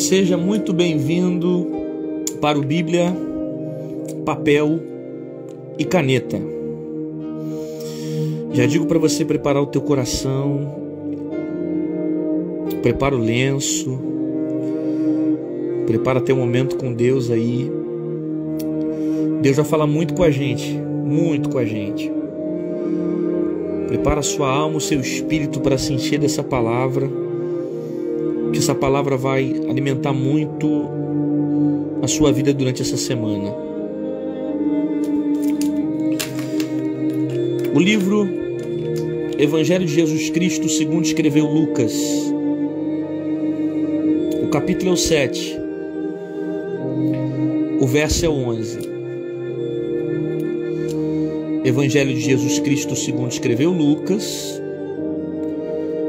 Seja muito bem-vindo para o Bíblia, papel e caneta. Já digo para você preparar o teu coração, prepara o lenço, prepara teu momento com Deus aí. Deus vai falar muito com a gente, muito com a gente. Prepara a sua alma, o seu espírito para se encher dessa palavra, que essa palavra vai alimentar muito a sua vida durante essa semana. O livro Evangelho de Jesus Cristo segundo escreveu Lucas, o capítulo é o 7, o verso é o 11. Evangelho de Jesus Cristo segundo escreveu Lucas,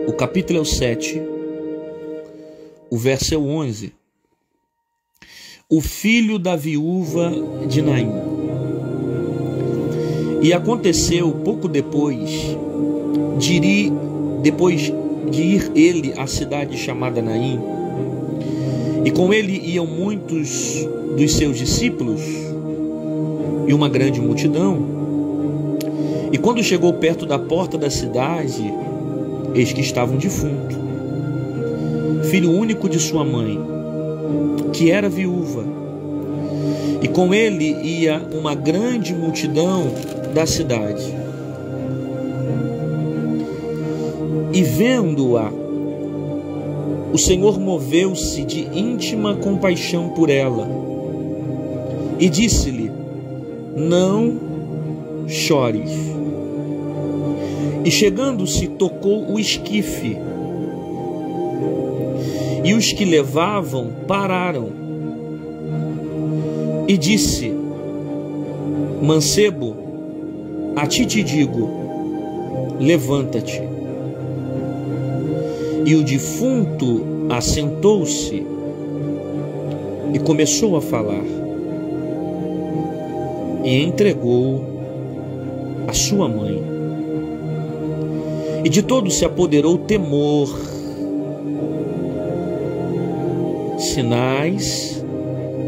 o capítulo é o 7, o verso é o 11. O filho da viúva de Naim. E aconteceu pouco depois de ir ele à cidade chamada Naim, e com ele iam muitos dos seus discípulos e uma grande multidão. E quando chegou perto da porta da cidade, eis que estava um defunto, filho único de sua mãe, que era viúva, e com ele ia uma grande multidão da cidade. E vendo-a, o Senhor moveu-se de íntima compaixão por ela e disse-lhe: não chores. E chegando-se, tocou o esquife, e os que levavam pararam, e disse: mancebo, a ti te digo, levanta-te. E o defunto assentou-se e começou a falar, e entregou a sua mãe. E de todos se apoderou temor. Sinais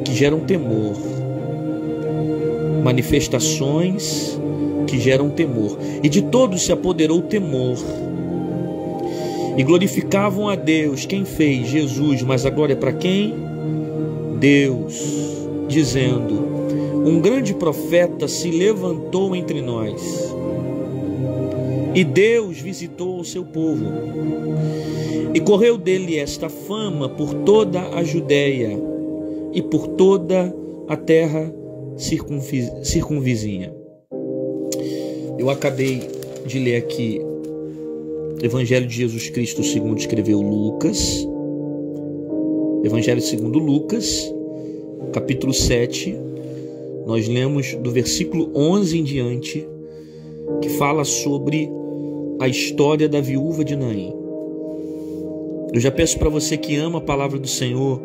que geram temor, manifestações que geram temor, e de todos se apoderou temor, e glorificavam a Deus. Quem fez? Jesus, mas a glória é para quem? Deus, dizendo: um grande profeta se levantou entre nós, e Deus visitou o seu povo, e correu dele esta fama por toda a Judéia e por toda a terra circunvizinha. Eu acabei de ler aqui Evangelho de Jesus Cristo segundo escreveu Lucas, Evangelho segundo Lucas, capítulo 7. Nós lemos do versículo 11 em diante, que fala sobre a história da viúva de Naim. Eu já peço para você que ama a palavra do Senhor,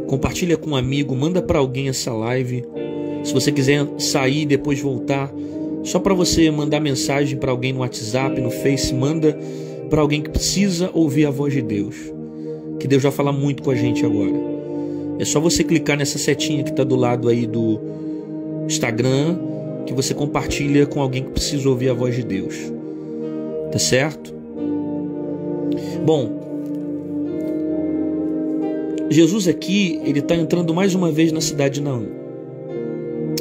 compartilha com um amigo, manda para alguém essa live. Se você quiser sair e depois voltar, só para você mandar mensagem para alguém no WhatsApp, no Face, manda para alguém que precisa ouvir a voz de Deus, que Deus vai falar muito com a gente agora. É só você clicar nessa setinha que está do lado aí do Instagram, que você compartilha com alguém que precisa ouvir a voz de Deus. Tá certo? Bom, Jesus aqui, ele está entrando mais uma vez na cidade de Naim.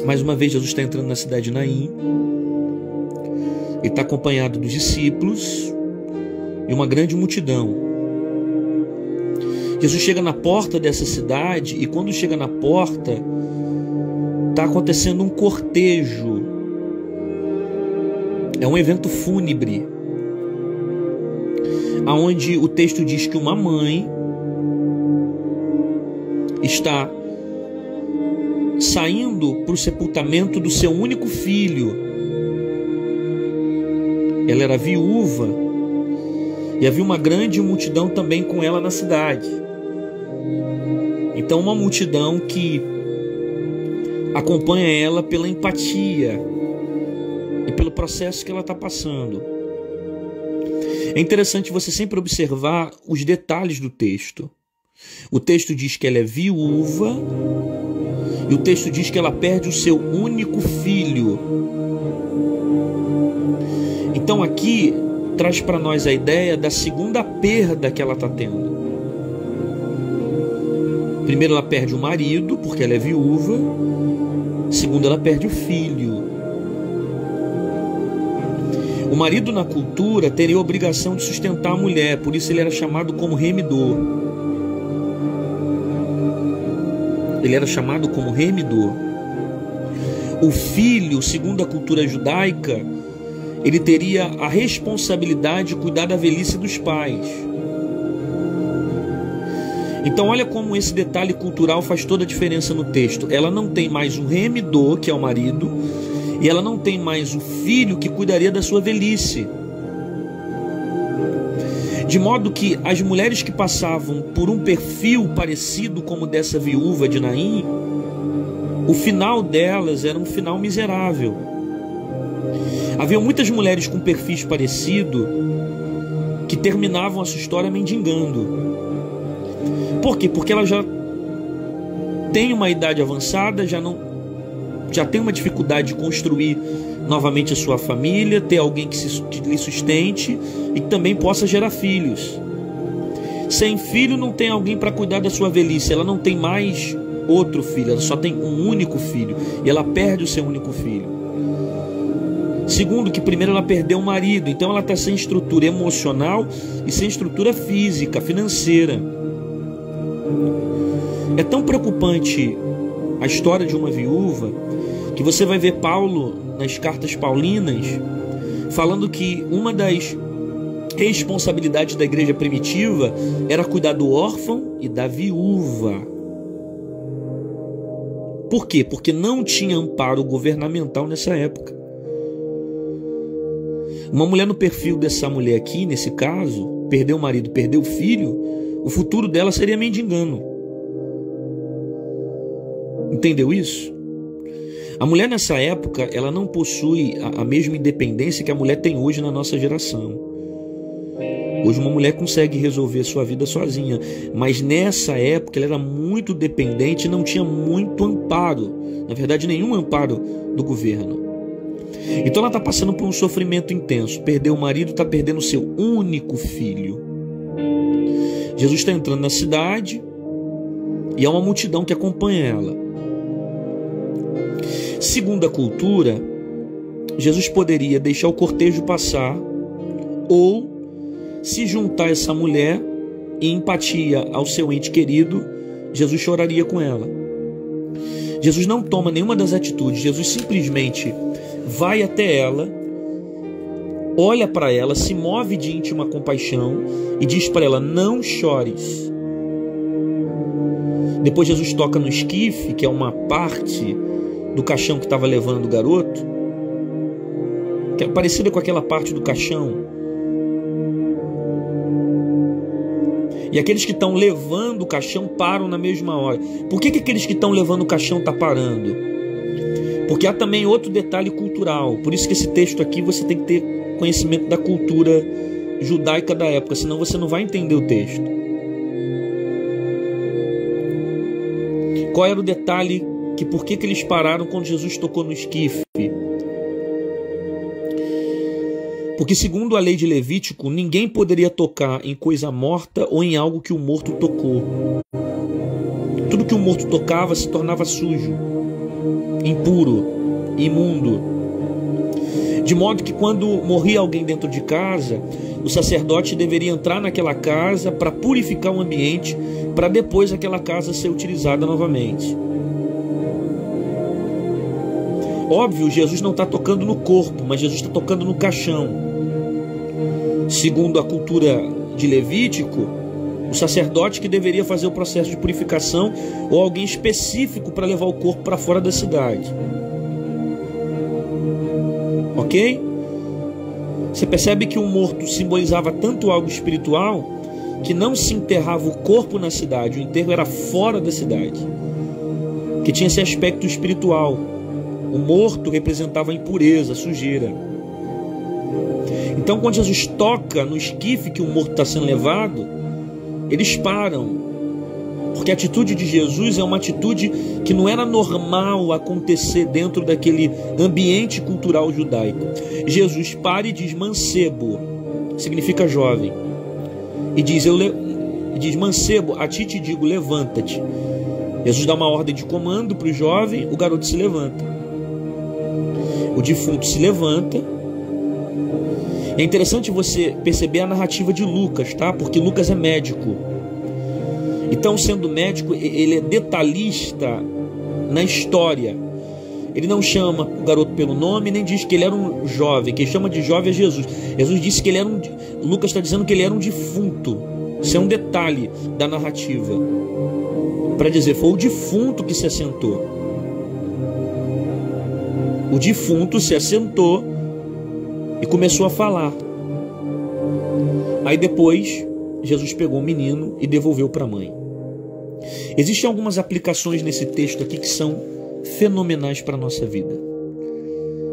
Mais uma vez Jesus está entrando na cidade de Naim. Ele está acompanhado dos discípulos e uma grande multidão. Jesus chega na porta dessa cidade, e quando chega na porta, está acontecendo um cortejo. É um evento fúnebre, aonde o texto diz que uma mãe está saindo para o sepultamento do seu único filho. Ela era viúva e havia uma grande multidão também com ela na cidade. Então, uma multidão que acompanha ela pela empatia e pelo processo que ela está passando. É interessante você sempre observar os detalhes do texto. O texto diz que ela é viúva, e o texto diz que ela perde o seu único filho. Então aqui traz para nós a ideia da segunda perda que ela está tendo. Primeiro, ela perde o marido, porque ela é viúva. Segundo, ela perde o filho. O marido na cultura teria a obrigação de sustentar a mulher, por isso ele era chamado como remidor. Ele era chamado como remidor. O filho, segundo a cultura judaica, ele teria a responsabilidade de cuidar da velhice dos pais. Então olha como esse detalhe cultural faz toda a diferença no texto. Ela não tem mais um remidor, que é o marido, e ela não tem mais o filho que cuidaria da sua velhice. De modo que as mulheres que passavam por um perfil parecido como dessa viúva de Naim, o final delas era um final miserável. Havia muitas mulheres com perfis parecidos que terminavam a sua história mendigando. Por quê? Porque ela já tem uma idade avançada, já tem uma dificuldade de construir novamente a sua família, ter alguém que lhe sustente e que também possa gerar filhos. Sem filho não tem alguém para cuidar da sua velhice, ela não tem mais outro filho, ela só tem um único filho e ela perde o seu único filho. Segundo, que primeiro ela perdeu o marido, então ela está sem estrutura emocional e sem estrutura física, financeira. É tão preocupante a história de uma viúva que você vai ver Paulo nas cartas paulinas falando que uma das responsabilidades da igreja primitiva era cuidar do órfão e da viúva. Por quê? Porque não tinha amparo governamental nessa época. Uma mulher no perfil dessa mulher aqui, nesse caso, perdeu o marido, perdeu o filho, o futuro dela seria mendigando. Entendeu isso? A mulher nessa época, ela não possui a mesma independência que a mulher tem hoje na nossa geração. Hoje uma mulher consegue resolver a sua vida sozinha, mas nessa época ela era muito dependente e não tinha muito amparo, na verdade nenhum amparo do governo. Então ela está passando por um sofrimento intenso, perdeu o marido, está perdendo o seu único filho. Jesus está entrando na cidade e há uma multidão que acompanha ela. Segundo a cultura, Jesus poderia deixar o cortejo passar ou se juntar a essa mulher em empatia ao seu ente querido, Jesus choraria com ela. Jesus não toma nenhuma das atitudes, Jesus simplesmente vai até ela, olha para ela, se move de íntima compaixão e diz para ela: não chores. Depois Jesus toca no esquife, que é uma parte do caixão que estava levando o garoto, que é parecida com aquela parte do caixão. E aqueles que estão levando o caixão param na mesma hora. Por que aqueles que estão levando o caixão estão parando? Porque há também outro detalhe cultural. Por isso que esse texto aqui você tem que ter conhecimento da cultura judaica da época, senão você não vai entender o texto. Qual era o detalhe? Que por que eles pararam quando Jesus tocou no esquife? Porque segundo a lei de Levítico, ninguém poderia tocar em coisa morta ou em algo que o morto tocou. Tudo que o morto tocava se tornava sujo, impuro, imundo. De modo que quando morria alguém dentro de casa, o sacerdote deveria entrar naquela casa para purificar o ambiente, para depois aquela casa ser utilizada novamente. Óbvio, Jesus não está tocando no corpo, mas Jesus está tocando no caixão. Segundo a cultura de Levítico, o sacerdote que deveria fazer o processo de purificação ou alguém específico para levar o corpo para fora da cidade. Ok? Você percebe que o morto simbolizava tanto algo espiritual que não se enterrava o corpo na cidade, o enterro era fora da cidade, que tinha esse aspecto espiritual. O morto representava a impureza, a sujeira. Então, quando Jesus toca no esquife que o morto está sendo levado, eles param. Porque a atitude de Jesus é uma atitude que não era normal acontecer dentro daquele ambiente cultural judaico. Jesus para e diz mancebo, significa jovem, e diz mancebo, a ti te digo, levanta-te. Jesus dá uma ordem de comando para o jovem, o garoto se levanta. O defunto se levanta. É interessante você perceber a narrativa de Lucas, tá? Porque Lucas é médico. Então, sendo médico, ele é detalhista na história. Ele não chama o garoto pelo nome, nem diz que ele era um jovem. Quem chama de jovem é Jesus. Jesus disse que ele era Lucas está dizendo que ele era um defunto. Isso é um detalhe da narrativa. Para dizer, foi o defunto que se assentou. O defunto se assentou e começou a falar. Aí depois, Jesus pegou o menino e devolveu para a mãe. Existem algumas aplicações nesse texto aqui que são fenomenais para a nossa vida.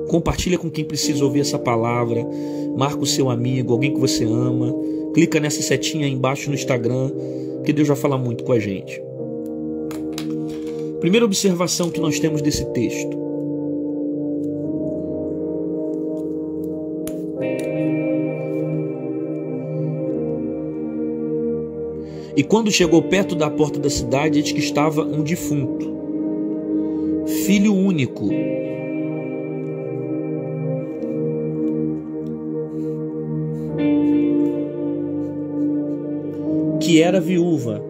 Compartilha com quem precisa ouvir essa palavra. Marca o seu amigo, alguém que você ama. Clica nessa setinha aí embaixo no Instagram, que Deus vai falar muito com a gente. Primeira observação que nós temos desse texto. E quando chegou perto da porta da cidade, eis que estava um defunto, filho único, que era viúva.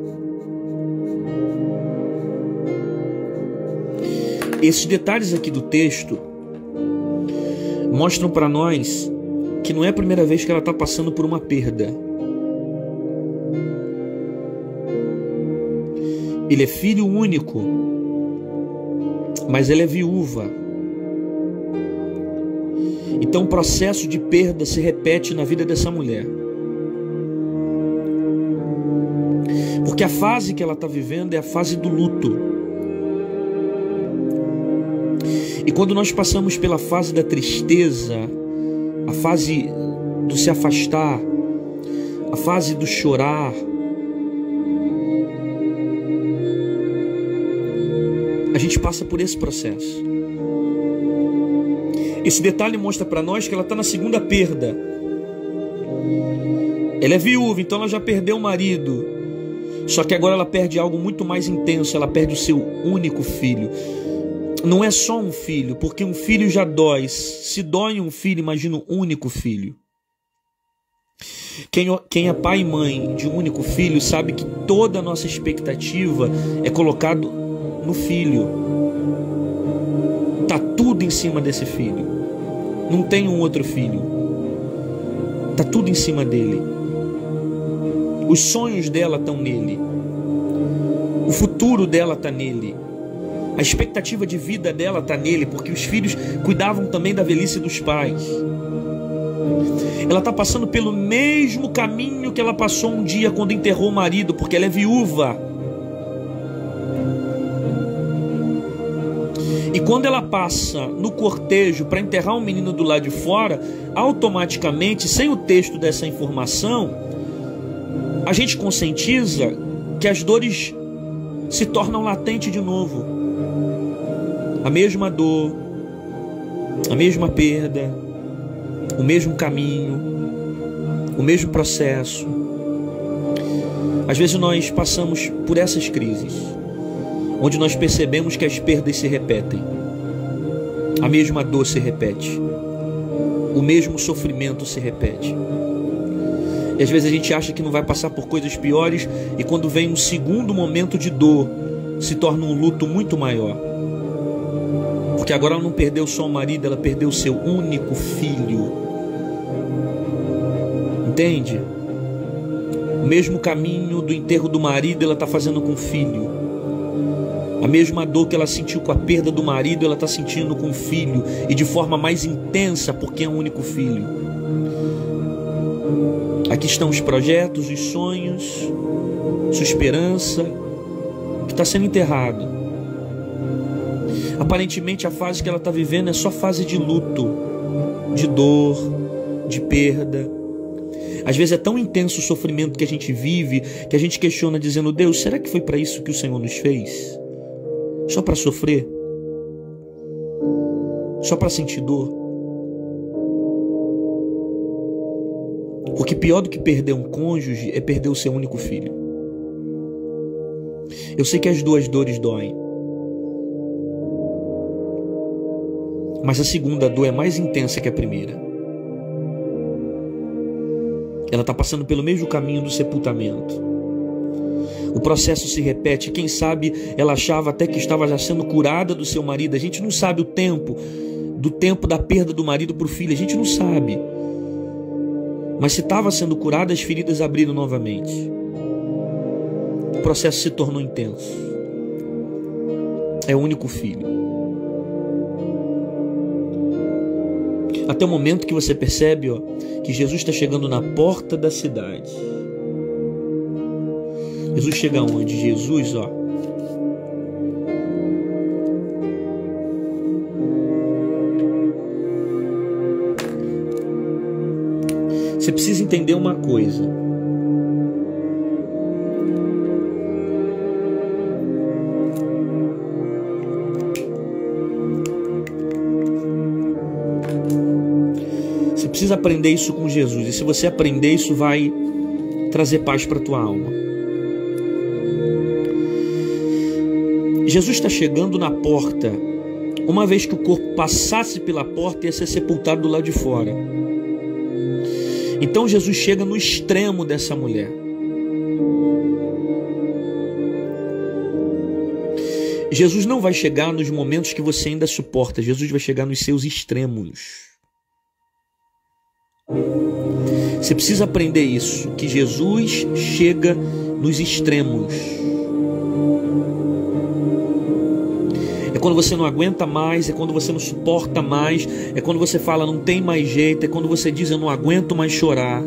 Esses detalhes aqui do texto mostram para nós que não é a primeira vez que ela está passando por uma perda. Ele é filho único, mas ela é viúva. Então o processo de perda se repete na vida dessa mulher. Porque a fase que ela está vivendo é a fase do luto. E quando nós passamos pela fase da tristeza, a fase do se afastar, a fase do chorar, a gente passa por esse processo. Esse detalhe mostra para nós que ela está na segunda perda. Ela é viúva, então ela já perdeu o marido. Só que agora ela perde algo muito mais intenso. Ela perde o seu único filho. Não é só um filho, porque um filho já dói. Se dói um filho, imagina um único filho. Quem é pai e mãe de um único filho sabe que toda a nossa expectativa é colocado no filho. Tá tudo em cima desse filho. Não tem um outro filho. Tá tudo em cima dele. Os sonhos dela estão nele. O futuro dela está nele. A expectativa de vida dela está nele, porque os filhos cuidavam também da velhice dos pais. Ela está passando pelo mesmo caminho que ela passou um dia quando enterrou o marido, porque ela é viúva. E quando ela passa no cortejo para enterrar um menino do lado de fora, automaticamente, sem o texto dessa informação, a gente conscientiza que as dores se tornam latentes de novo. A mesma dor, a mesma perda, o mesmo caminho, o mesmo processo. Às vezes nós passamos por essas crises, onde nós percebemos que as perdas se repetem, a mesma dor se repete, o mesmo sofrimento se repete. E às vezes a gente acha que não vai passar por coisas piores, e quando vem um segundo momento de dor, se torna um luto muito maior. Porque agora ela não perdeu só o marido, ela perdeu o seu único filho. Entende? O mesmo caminho do enterro do marido ela está fazendo com o filho. A mesma dor que ela sentiu com a perda do marido, ela está sentindo com o filho, e de forma mais intensa, porque é um único filho. Aqui estão os projetos, os sonhos, sua esperança, que está sendo enterrado. Aparentemente a fase que ela está vivendo é só fase de luto, de dor, de perda. Às vezes é tão intenso o sofrimento que a gente vive, que a gente questiona dizendo: Deus, será que foi para isso que o Senhor nos fez? Só para sofrer? Só para sentir dor? Porque pior do que perder um cônjuge é perder o seu único filho. Eu sei que as duas dores doem, mas a segunda dor é mais intensa que a primeira. Ela está passando pelo mesmo caminho do sepultamento. O processo se repete. Quem sabe ela achava até que estava já sendo curada do seu marido. A gente não sabe o tempo da perda do marido para o filho. A gente não sabe. Mas se estava sendo curada, as feridas abriram novamente. O processo se tornou intenso. É o único filho. Até o momento que você percebe, que Jesus está chegando na porta da cidade. Jesus chega onde? Jesus, você precisa entender uma coisa. Você precisa aprender isso com Jesus. E se você aprender, isso vai trazer paz para a tua alma. Jesus está chegando na porta. Uma vez que o corpo passasse pela porta, ia ser sepultado do lado de fora. Então Jesus chega no extremo dessa mulher. Jesus não vai chegar nos momentos que você ainda suporta. Jesus vai chegar nos seus extremos. Você precisa aprender isso, que Jesus chega nos extremos. É quando você não aguenta mais, é quando você não suporta mais, é quando você fala não tem mais jeito, é quando você diz eu não aguento mais chorar.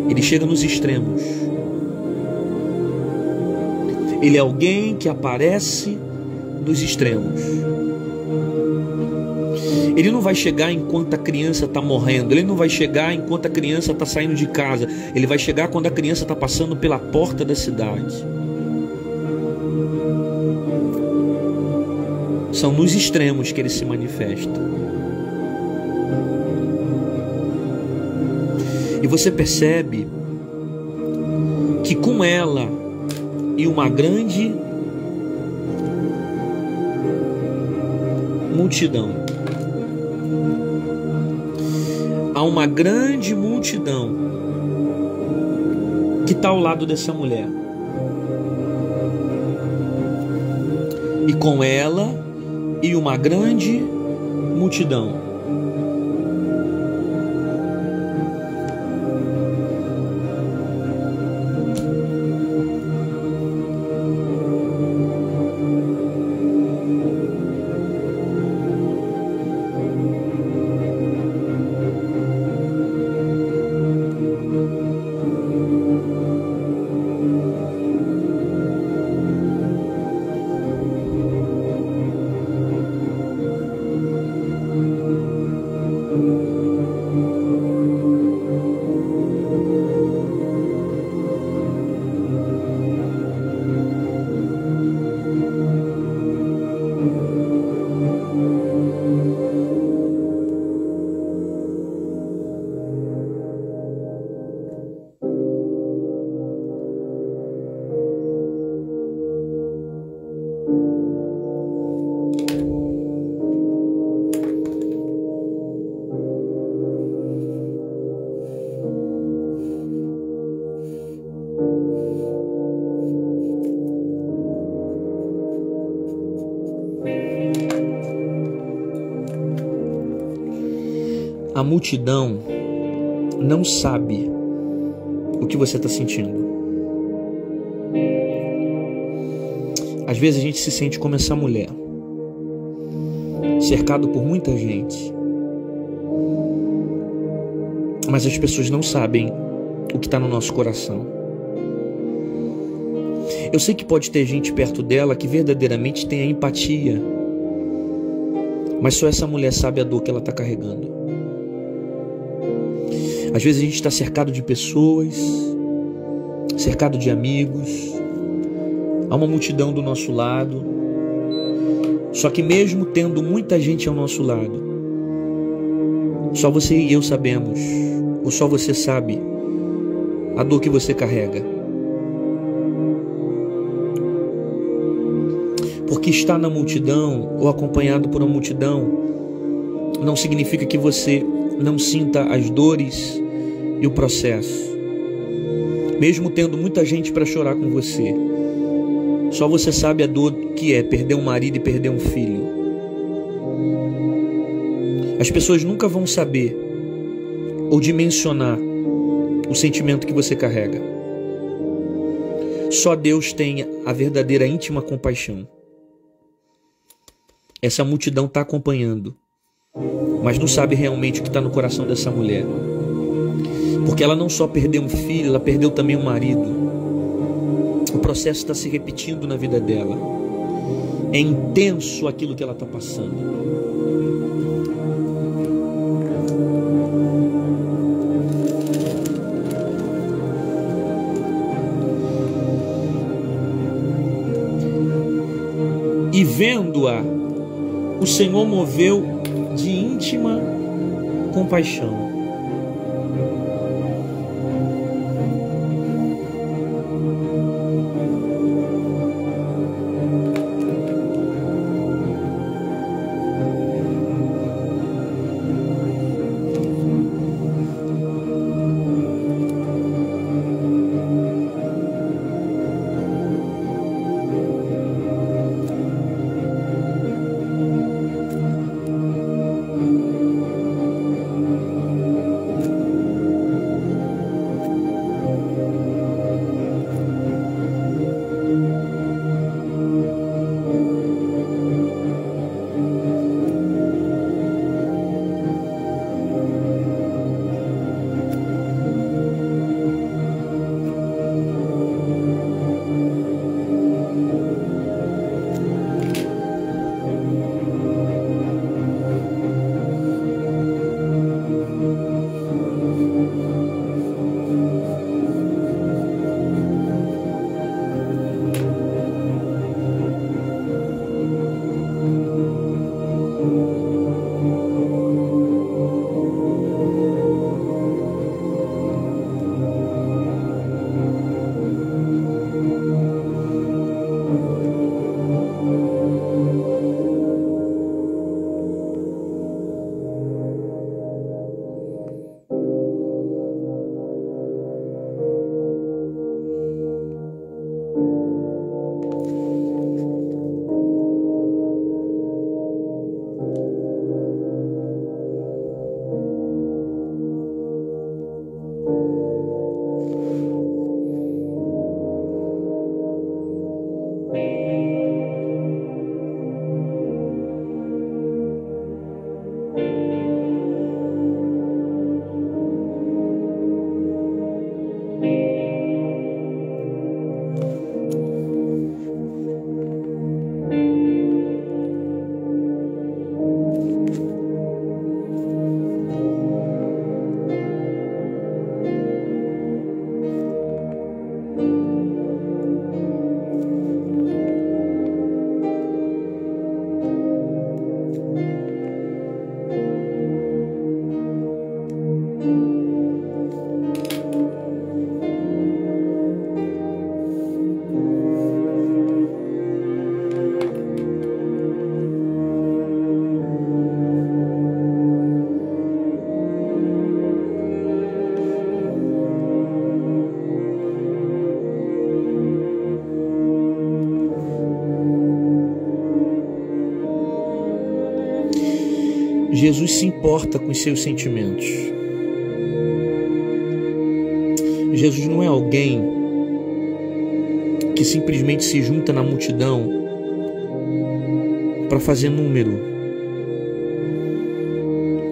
Ele chega nos extremos. Ele é alguém que aparece nos extremos. Ele não vai chegar enquanto a criança está morrendo. Ele não vai chegar enquanto a criança está saindo de casa. Ele vai chegar quando a criança está passando pela porta da cidade. São nos extremos que ele se manifesta. E você percebe que com ela e uma grande multidão, há uma grande multidão que está ao lado dessa mulher. E com ela e uma grande multidão. A multidão não sabe o que você está sentindo. Às vezes a gente se sente como essa mulher, cercado por muita gente, mas as pessoas não sabem o que está no nosso coração. Eu sei que pode ter gente perto dela que verdadeiramente tem a empatia, mas só essa mulher sabe a dor que ela está carregando. Às vezes a gente está cercado de pessoas, cercado de amigos, há uma multidão do nosso lado. Só que mesmo tendo muita gente ao nosso lado, só você e eu sabemos, ou só você sabe, a dor que você carrega. Porque estar na multidão ou acompanhado por uma multidão não significa que você não sinta as dores e o processo. Mesmo tendo muita gente para chorar com você, só você sabe a dor que é perder um marido e perder um filho. As pessoas nunca vão saber ou dimensionar o sentimento que você carrega. Só Deus tem a verdadeira íntima compaixão. Essa multidão está acompanhando, mas não sabe realmente o que está no coração dessa mulher. Porque ela não só perdeu um filho, ela perdeu também um marido. O processo está se repetindo na vida dela. É intenso aquilo que ela está passando. E vendo-a, o Senhor moveu de íntima compaixão. Jesus se importa com os seus sentimentos. Jesus não é alguém que simplesmente se junta na multidão para fazer número.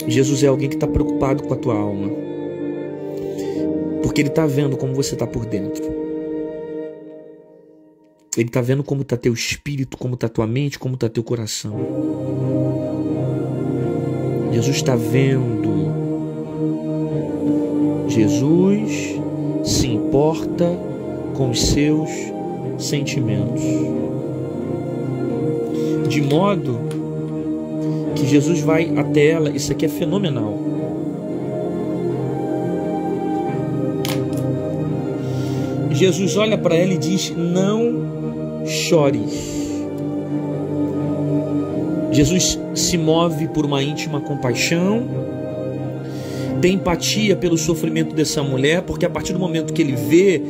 Jesus é alguém que está preocupado com a tua alma, porque Ele está vendo como você está por dentro. Ele está vendo como está teu espírito, como está tua mente, como está teu coração. Jesus está vendo Jesus se importa com os seus sentimentos. De modo que Jesus vai até ela, isso aqui é fenomenal. Jesus olha para ela e diz: não chores. Jesus se move por uma íntima compaixão, tem empatia pelo sofrimento dessa mulher, porque a partir do momento que ele vê,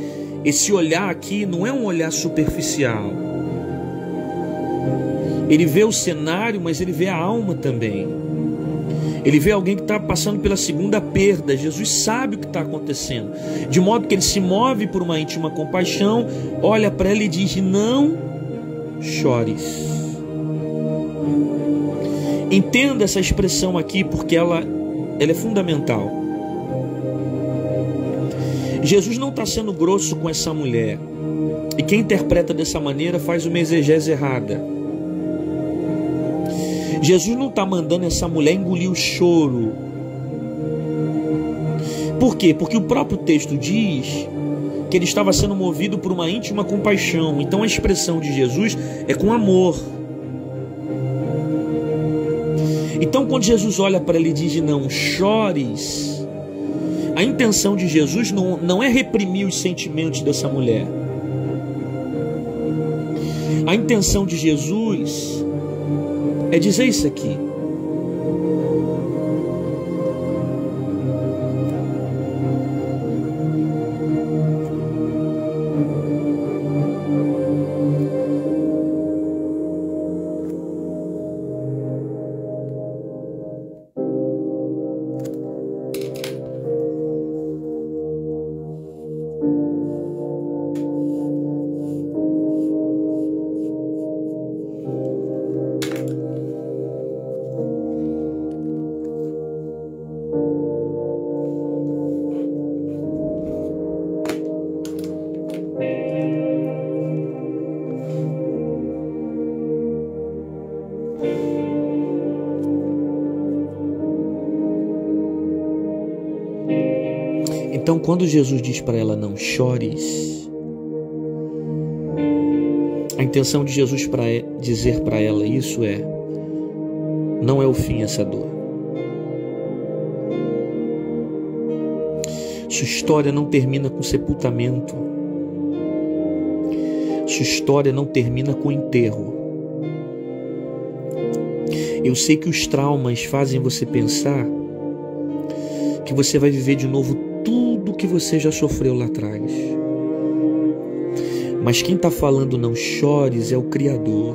esse olhar aqui não é um olhar superficial. Ele vê o cenário, mas ele vê a alma também. Ele vê alguém que está passando pela segunda perda. Jesus sabe o que está acontecendo, de modo que ele se move por uma íntima compaixão, olha para ela e diz: não chores. Entenda essa expressão aqui, porque ela é fundamental. Jesus não está sendo grosso com essa mulher, e quem interpreta dessa maneira faz uma exegese errada. Jesus não está mandando essa mulher engolir o choro. Por quê? Porque o próprio texto diz que ele estava sendo movido por uma íntima compaixão. Então a expressão de Jesus é com amor. Então quando Jesus olha para ele e diz: não chores, a intenção de Jesus não é reprimir os sentimentos dessa mulher. A intenção de Jesus é dizer isso aqui: Então, quando Jesus diz para ela: não chores, a intenção de Jesus para dizer para ela isso não é o fim essa dor. Sua história não termina com sepultamento. Sua história não termina com enterro. Eu sei que os traumas fazem você pensar que você vai viver de novo tudo que você já sofreu lá atrás. Mas quem está falando não chores é o Criador.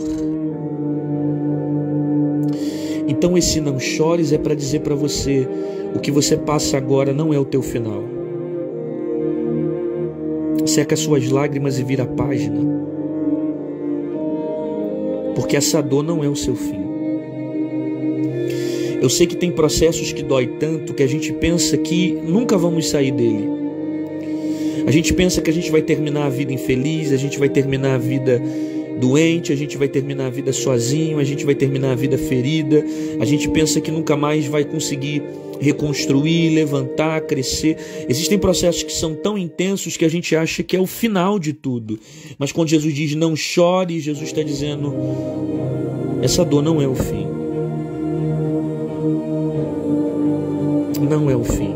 Então esse não chores é para dizer para você: o que você passa agora não é o teu final. Seca suas lágrimas e vira a página, porque essa dor não é o seu fim. Eu sei que tem processos que dói tanto que a gente pensa que nunca vamos sair dele. A gente pensa que a gente vai terminar a vida infeliz, a gente vai terminar a vida doente, a gente vai terminar a vida sozinho, a gente vai terminar a vida ferida. A gente pensa que nunca mais vai conseguir reconstruir, levantar, crescer. Existem processos que são tão intensos que a gente acha que é o final de tudo. Mas quando Jesus diz não chore, Jesus está dizendo: essa dor não é o fim. Não é o fim.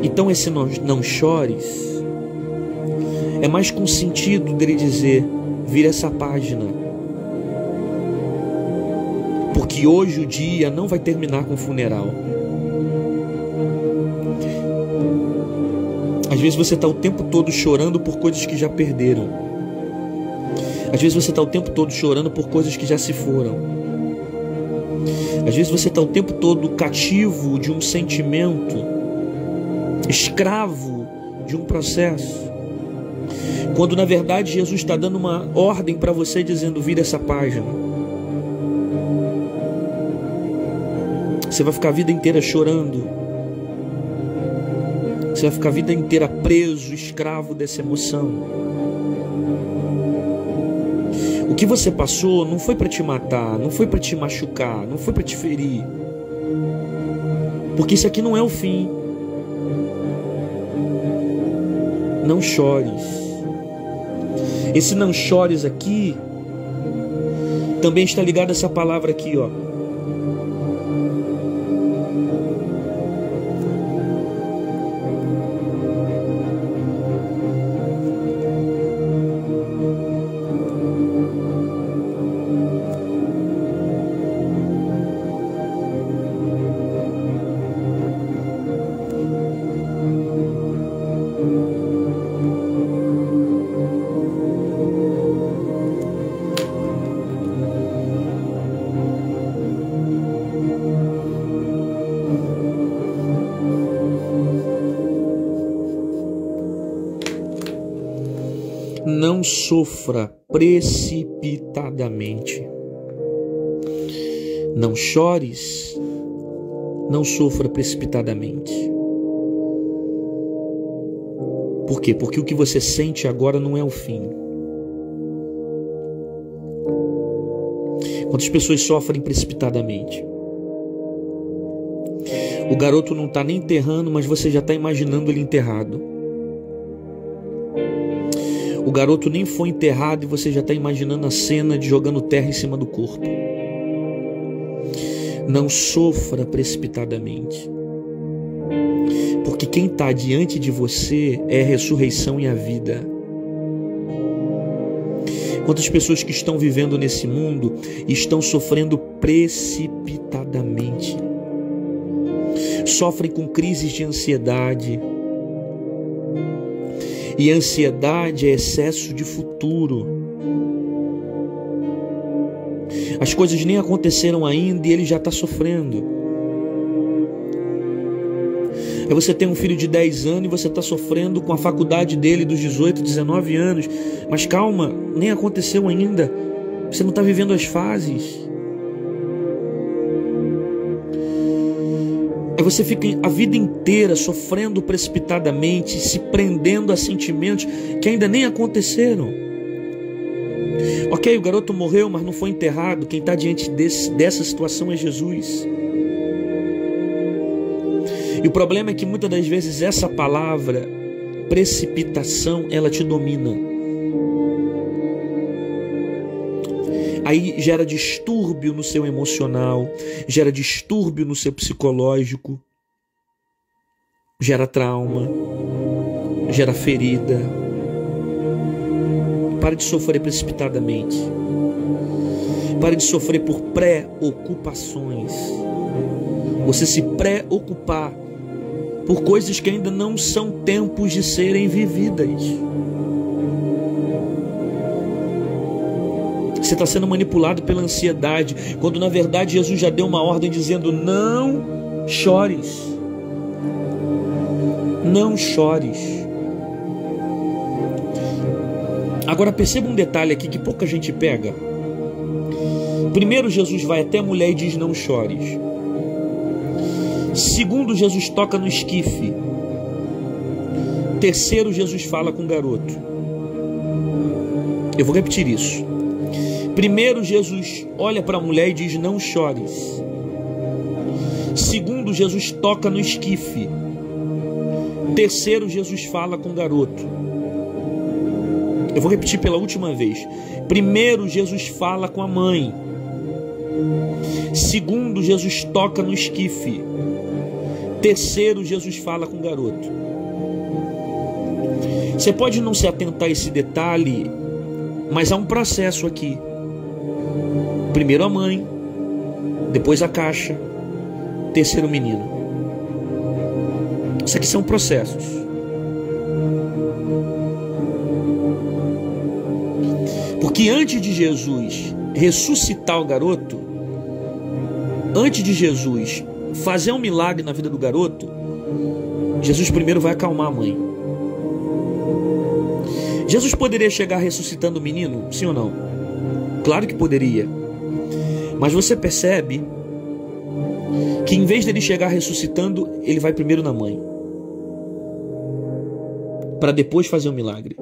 Então esse não chores é mais com o sentido dele dizer: vira essa página, porque hoje o dia não vai terminar com o funeral. Às vezes você está o tempo todo chorando por coisas que já perderam. Às vezes você está o tempo todo chorando por coisas que já se foram. Às vezes você está o tempo todo cativo de um sentimento, escravo de um processo, quando na verdade Jesus está dando uma ordem para você, dizendo: vira essa página. Você vai ficar a vida inteira chorando, você vai ficar a vida inteira preso, escravo dessa emoção. O que você passou não foi para te matar, não foi para te machucar, não foi para te ferir. Porque isso aqui não é o fim. Não chores. Esse não chores aqui também está ligado a essa palavra aqui, ó. Não sofra precipitadamente. Não chores, não sofra precipitadamente. Por quê? Porque o que você sente agora não é o fim. Quantas pessoas sofrem precipitadamente? O garoto não está nem enterrando, mas você já está imaginando ele enterrado. O garoto nem foi enterrado e você já está imaginando a cena de jogando terra em cima do corpo. Não sofra precipitadamente. Porque quem está diante de você é a ressurreição e a vida. Quantas pessoas que estão vivendo nesse mundo estão sofrendo precipitadamente. Sofrem com crises de ansiedade. E ansiedade é excesso de futuro. As coisas nem aconteceram ainda e ele já está sofrendo. Aí você tem um filho de 10 anos e você está sofrendo com a faculdade dele dos 18, 19 anos. Mas calma, nem aconteceu ainda. Você não está vivendo as fases. Aí você fica a vida inteira sofrendo precipitadamente, se prendendo a sentimentos que ainda nem aconteceram. Ok, o garoto morreu, mas não foi enterrado. Quem está diante dessa situação é Jesus. E o problema é que muitas das vezes essa palavra, precipitação, ela te domina. Aí gera distúrbio no seu emocional, gera distúrbio no seu psicológico, gera trauma, gera ferida. Pare de sofrer precipitadamente. Pare de sofrer por preocupações. Você se preocupar por coisas que ainda não são tempos de serem vividas. Você está sendo manipulado pela ansiedade, quando na verdade Jesus já deu uma ordem dizendo: não chores. Não chores. Agora perceba um detalhe aqui que pouca gente pega. Primeiro, Jesus vai até a mulher e diz: não chores. Segundo, Jesus toca no esquife. Terceiro, Jesus fala com o garoto. Eu vou repetir isso. Primeiro, Jesus olha para a mulher e diz: não chores. Segundo, Jesus toca no esquife. Terceiro, Jesus fala com o garoto. Eu vou repetir pela última vez. Primeiro, Jesus fala com a mãe. Segundo, Jesus toca no esquife. Terceiro, Jesus fala com o garoto. Você pode não se atentar a esse detalhe, mas há um processo aqui. Primeiro a mãe, depois a caixa, terceiro o menino. Isso aqui são processos. Porque antes de Jesus ressuscitar o garoto, antes de Jesus fazer um milagre na vida do garoto, Jesus primeiro vai acalmar a mãe. Jesus poderia chegar ressuscitando o menino? Sim ou não? Claro que poderia. Mas você percebe que em vez dele chegar ressuscitando, ele vai primeiro na mãe, para depois fazer o milagre.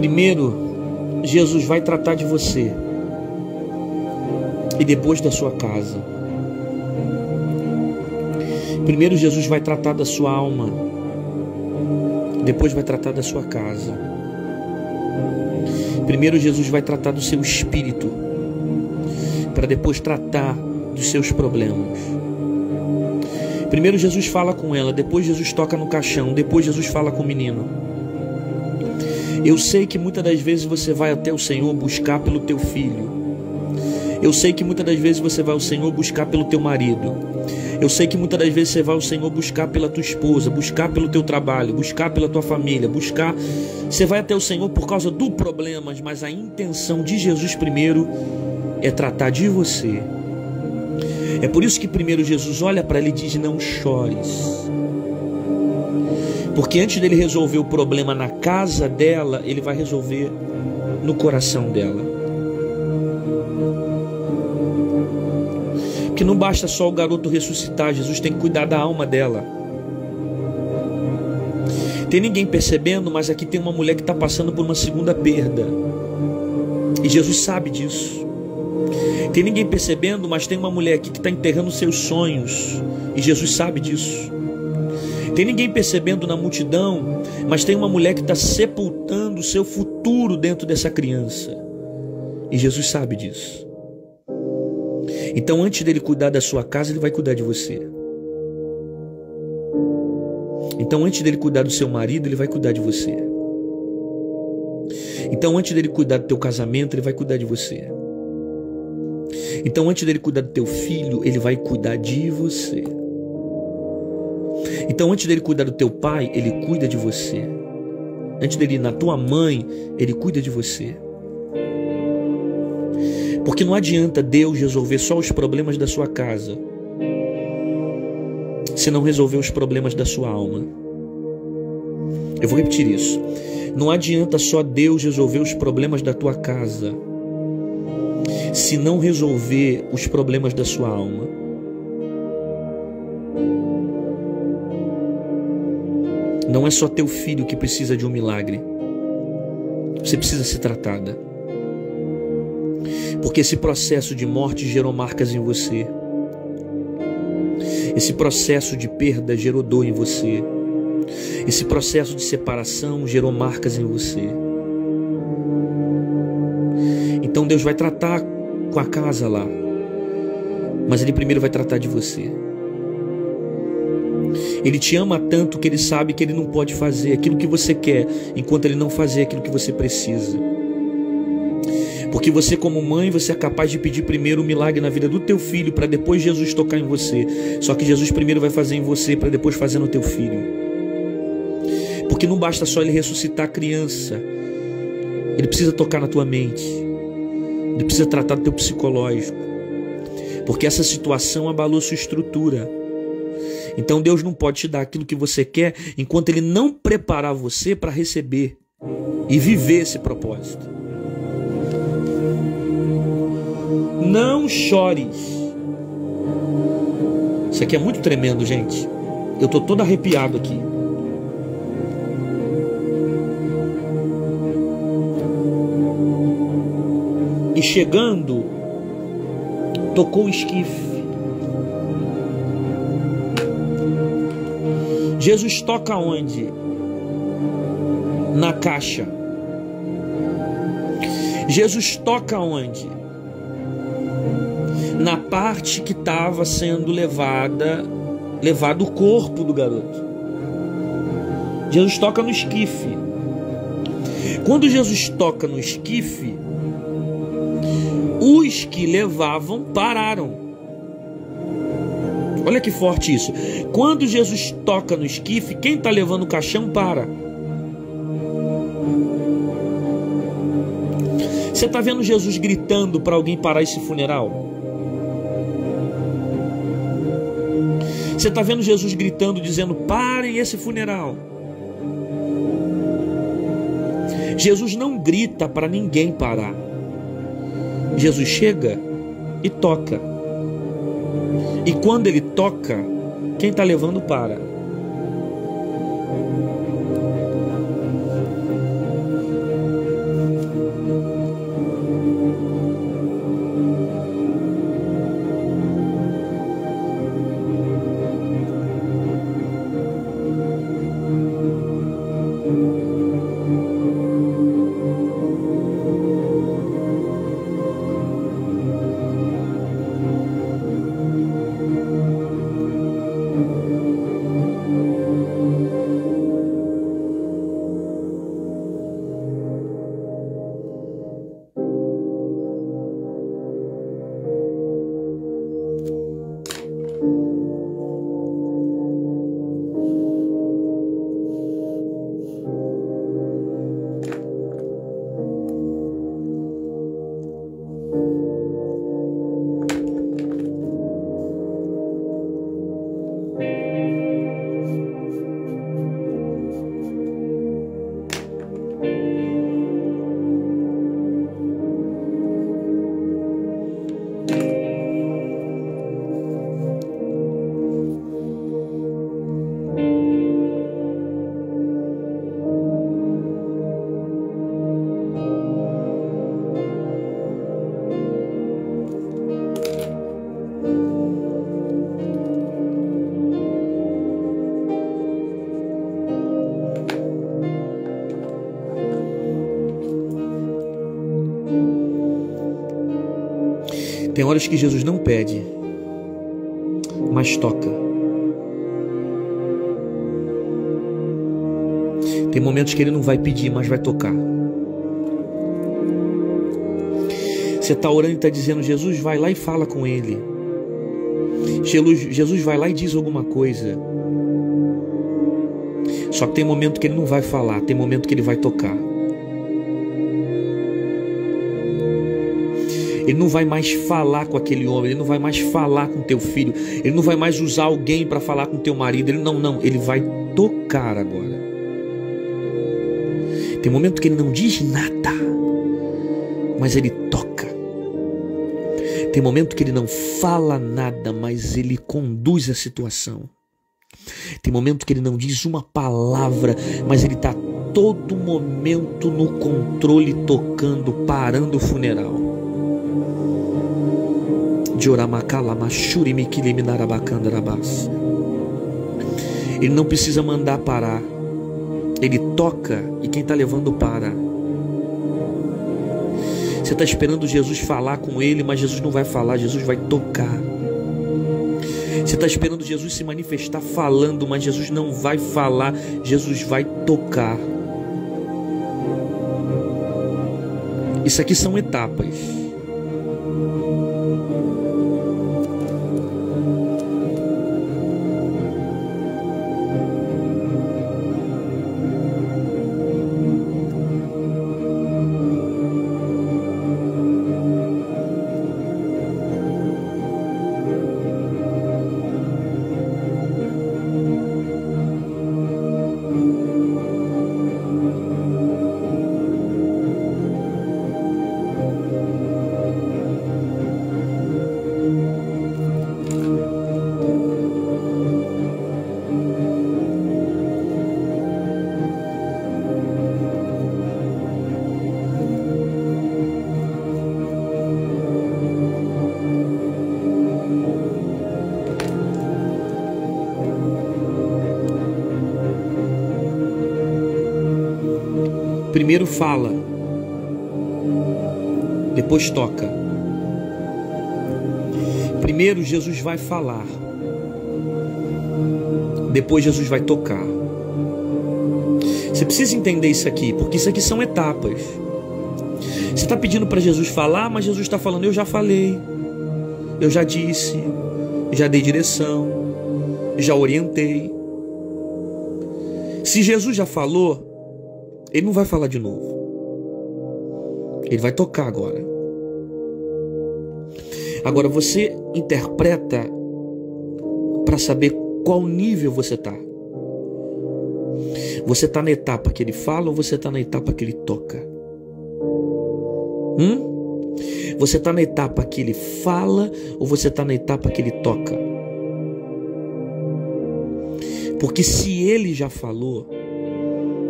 Primeiro, Jesus vai tratar de você e depois da sua casa. Primeiro, Jesus vai tratar da sua alma, depois vai tratar da sua casa. Primeiro, Jesus vai tratar do seu espírito, para depois tratar dos seus problemas. Primeiro Jesus fala com ela, depois Jesus toca no caixão, depois Jesus fala com o menino. Eu sei que muitas das vezes você vai até o Senhor buscar pelo teu filho. Eu sei que muitas das vezes você vai ao Senhor buscar pelo teu marido. Eu sei que muitas das vezes você vai ao Senhor buscar pela tua esposa, buscar pelo teu trabalho, buscar pela tua família, buscar... Você vai até o Senhor por causa do problema, mas a intenção de Jesus primeiro é tratar de você. É por isso que primeiro Jesus olha para ela e diz: não chores. Porque antes dele resolver o problema na casa dela, ele vai resolver no coração dela. Porque não basta só o garoto ressuscitar, Jesus tem que cuidar da alma dela. Tem ninguém percebendo, mas aqui tem uma mulher que está passando por uma segunda perda. E Jesus sabe disso. Tem ninguém percebendo, mas tem uma mulher aqui que está enterrando seus sonhos. E Jesus sabe disso. Tem ninguém percebendo na multidão, mas tem uma mulher que está sepultando o seu futuro dentro dessa criança. E Jesus sabe disso. Então, antes dele cuidar da sua casa, ele vai cuidar de você. Então, antes dele cuidar do seu marido, ele vai cuidar de você. Então, antes dele cuidar do teu casamento, ele vai cuidar de você. Então, antes dele cuidar do teu filho, ele vai cuidar de você. Então, antes dele cuidar do teu pai, ele cuida de você. Antes dele ir na tua mãe, ele cuida de você. Porque não adianta Deus resolver só os problemas da sua casa, se não resolver os problemas da sua alma. Eu vou repetir isso. Não adianta só Deus resolver os problemas da tua casa, se não resolver os problemas da sua alma. Não é só teu filho que precisa de um milagre. Você precisa ser tratada. Porque esse processo de morte gerou marcas em você. Esse processo de perda gerou dor em você. Esse processo de separação gerou marcas em você. Então Deus vai tratar com a casa lá, mas Ele primeiro vai tratar de você. Ele te ama tanto que Ele sabe que Ele não pode fazer aquilo que você quer enquanto Ele não fazer aquilo que você precisa. Porque você, como mãe, você é capaz de pedir primeiro um milagre na vida do teu filho para depois Jesus tocar em você. Só que Jesus primeiro vai fazer em você para depois fazer no teu filho. Porque não basta só Ele ressuscitar a criança. Ele precisa tocar na tua mente. Ele precisa tratar do teu psicológico. Porque essa situação abalou sua estrutura. Então Deus não pode te dar aquilo que você quer enquanto Ele não preparar você para receber e viver esse propósito. Não chores. Isso aqui é muito tremendo, gente. Eu estou todo arrepiado aqui. E chegando, tocou o esquife. Jesus toca onde? Na caixa. Jesus toca onde? Na parte que estava sendo levado o corpo do garoto. Jesus toca no esquife. Quando Jesus toca no esquife, os que levavam pararam. Olha que forte isso. Quando Jesus toca no esquife, quem está levando o caixão para. Você está vendo Jesus gritando para alguém parar esse funeral? Você está vendo Jesus gritando, dizendo: parem esse funeral. Jesus não grita para ninguém parar. Jesus chega e toca. E quando Ele toca, quem está levando para. Tem horas que Jesus não pede, mas toca. Tem momentos que Ele não vai pedir, mas vai tocar. Você está orando e está dizendo: Jesus, vai lá e fala com ele. Jesus vai lá e diz alguma coisa. Só que tem momento que Ele não vai falar, tem momento que Ele vai tocar. Ele não vai mais falar com aquele homem, Ele não vai mais falar com teu filho, Ele não vai mais usar alguém para falar com teu marido. Ele vai tocar agora. Tem momento que Ele não diz nada, mas Ele toca. Tem momento que Ele não fala nada, mas Ele conduz a situação. Tem momento que Ele não diz uma palavra, mas Ele está todo momento no controle, tocando, parando o funeral. Ele não precisa mandar parar. Ele toca e quem está levando para. Você está esperando Jesus falar com ele, mas Jesus não vai falar, Jesus vai tocar. Você está esperando Jesus se manifestar falando, mas Jesus não vai falar, Jesus vai tocar. Isso aqui são etapas. Primeiro fala, depois toca. Primeiro Jesus vai falar, depois Jesus vai tocar. Você precisa entender isso aqui, porque isso aqui são etapas. Você está pedindo para Jesus falar, mas Jesus está falando: eu já falei, eu já disse, já dei direção, já orientei. Se Jesus já falou, Ele não vai falar de novo. Ele vai tocar agora. Agora você interpreta para saber qual nível você está. Você está na etapa que Ele fala ou você está na etapa que Ele toca? Você está na etapa que Ele fala ou você está na etapa que Ele toca? Porque se Ele já falou,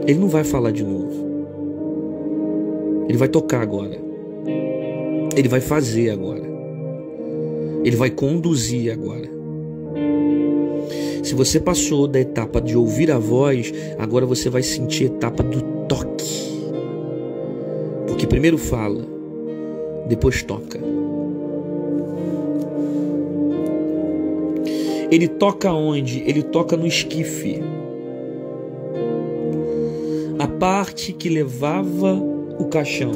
Ele não vai falar de novo. Ele vai tocar agora. Ele vai fazer agora. Ele vai conduzir agora. Se você passou da etapa de ouvir a voz, agora você vai sentir a etapa do toque. Porque primeiro fala, depois toca. Ele toca onde? Ele toca no esquife. A parte que levava o caixão.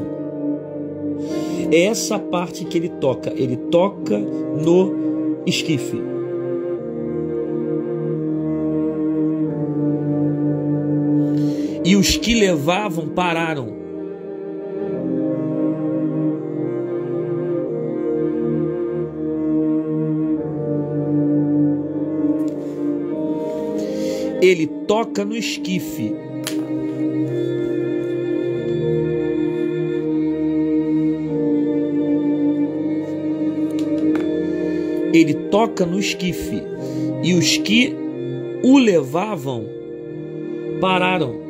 É essa parte que ele toca. Ele toca no esquife. E os que levavam pararam. Ele toca no esquife. Ele toca no esquife, e os que o levavam pararam.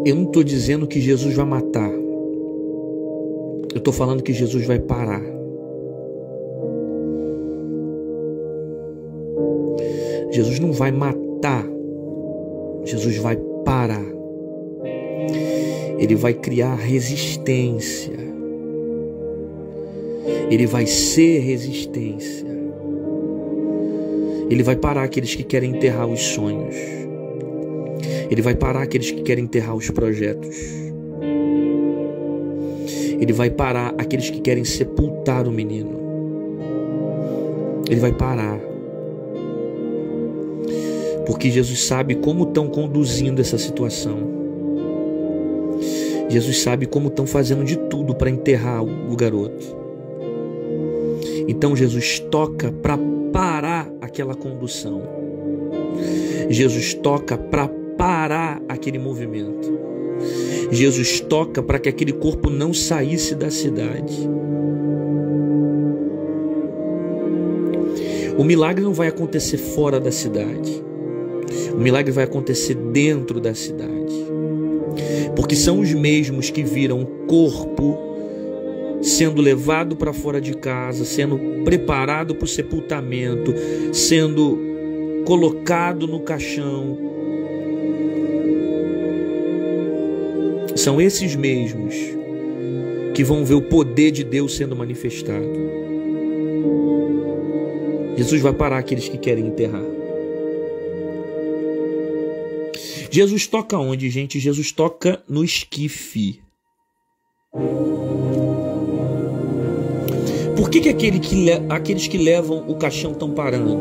Eu não estou dizendo que Jesus vai matar. Eu estou falando que Jesus vai parar. Jesus não vai matar. Jesus vai parar. Ele vai criar resistência. Ele vai ser resistência. Ele vai parar aqueles que querem enterrar os sonhos. Ele vai parar aqueles que querem enterrar os projetos. Ele vai parar aqueles que querem sepultar o menino. Ele vai parar. Porque Jesus sabe como estão conduzindo essa situação. Jesus sabe como estão fazendo de tudo para enterrar o garoto. Então Jesus toca para parar aquela condução. Jesus toca para parar aquele movimento. Jesus toca para que aquele corpo não saísse da cidade. O milagre não vai acontecer fora da cidade. O milagre vai acontecer dentro da cidade. Porque são os mesmos que viram o corpo sendo levado para fora de casa, sendo preparado para o sepultamento, sendo colocado no caixão. São esses mesmos que vão ver o poder de Deus sendo manifestado. Jesus vai parar aqueles que querem enterrar. Jesus toca onde, gente? Jesus toca no esquife. Por que aqueles que levam o caixão estão parando?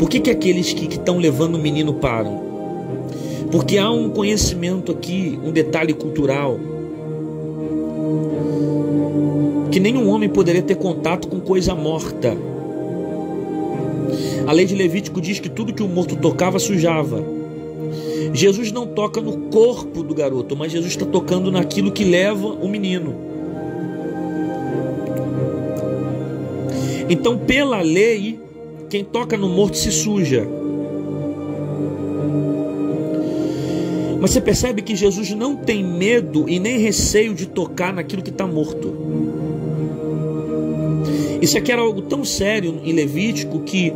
Por que aqueles que estão levando o menino param? Porque há um conhecimento aqui, um detalhe cultural, que nenhum homem poderia ter contato com coisa morta. A lei de Levítico diz que tudo que o morto tocava sujava. Jesus não toca no corpo do garoto, mas Jesus está tocando naquilo que leva o menino. Então, pela lei, quem toca no morto se suja. Mas você percebe que Jesus não tem medo e nem receio de tocar naquilo que está morto. Isso aqui era algo tão sério em Levítico que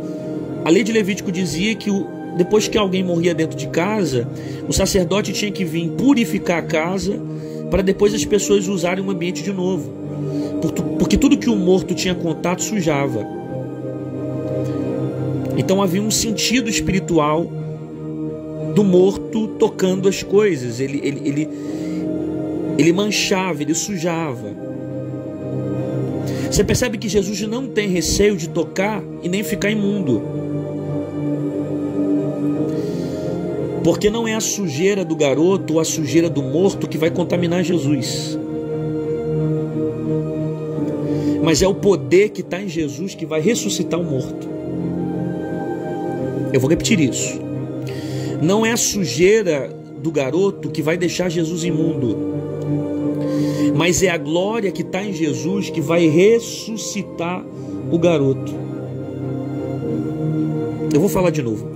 a lei de Levítico dizia que depois que alguém morria dentro de casa, o sacerdote tinha que vir purificar a casa para depois as pessoas usarem o ambiente de novo. Porque tudo que o morto tinha contato sujava. Então havia um sentido espiritual do morto tocando as coisas. Ele manchava, ele sujava. Você percebe que Jesus não tem receio de tocar e nem ficar imundo. Porque não é a sujeira do garoto ou a sujeira do morto que vai contaminar Jesus. Mas é o poder que está em Jesus que vai ressuscitar o morto. Eu vou repetir isso. Não é a sujeira do garoto que vai deixar Jesus imundo, mas é a glória que está em Jesus que vai ressuscitar o garoto. Eu vou falar de novo.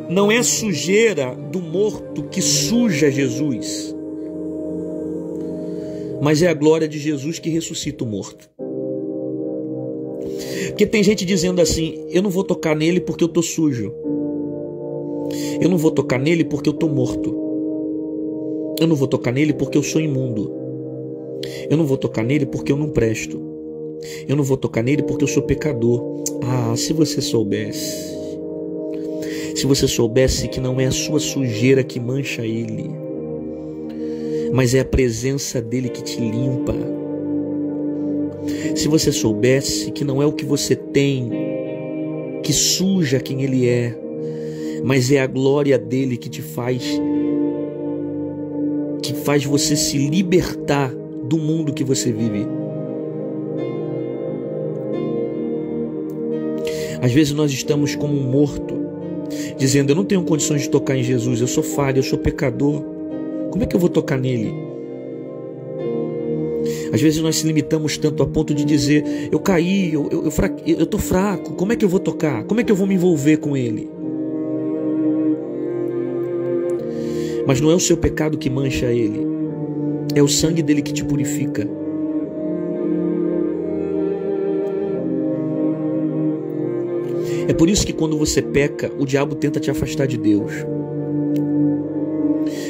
Não é a sujeira do morto que suja Jesus, mas é a glória de Jesus que ressuscita o morto. Porque tem gente dizendo assim: eu não vou tocar nele porque eu estou sujo. Eu não vou tocar nele porque eu estou morto. Eu não vou tocar nele porque eu sou imundo. Eu não vou tocar nele porque eu não presto. Eu não vou tocar nele porque eu sou pecador. Ah, se você soubesse. Se você soubesse que não é a sua sujeira que mancha ele, mas é a presença dele que te limpa. Se você soubesse que não é o que você tem que suja quem ele é, mas é a glória dele que te faz você se libertar do mundo que você vive. Às vezes nós estamos como um morto, dizendo: eu não tenho condições de tocar em Jesus, eu sou falho, eu sou pecador, como é que eu vou tocar nele? Às vezes nós se limitamos tanto a ponto de dizer: eu caí, eu estou fraco, como é que eu vou tocar? Como é que eu vou me envolver com ele? Mas não é o seu pecado que mancha ele, é o sangue dele que te purifica. É por isso que quando você peca, o diabo tenta te afastar de Deus.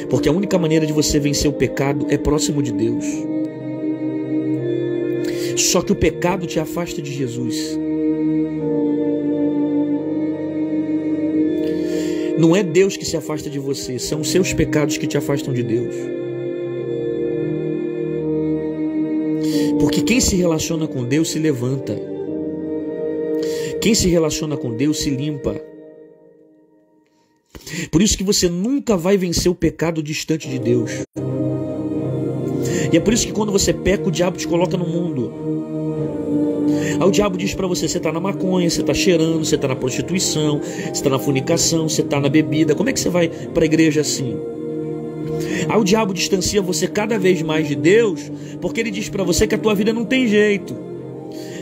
Porque a única maneira de você vencer o pecado é próximo de Deus. Só que o pecado te afasta de Jesus. Não é Deus que se afasta de você, são os seus pecados que te afastam de Deus. Porque quem se relaciona com Deus se levanta. Quem se relaciona com Deus se limpa. Por isso que você nunca vai vencer o pecado distante de Deus. E é por isso que quando você peca, o diabo te coloca no mundo. Aí o diabo diz para você, você está na maconha, você está cheirando, você está na prostituição, você está na fornicação, você está na bebida. Como é que você vai para a igreja assim? Aí o diabo distancia você cada vez mais de Deus, porque ele diz para você que a tua vida não tem jeito.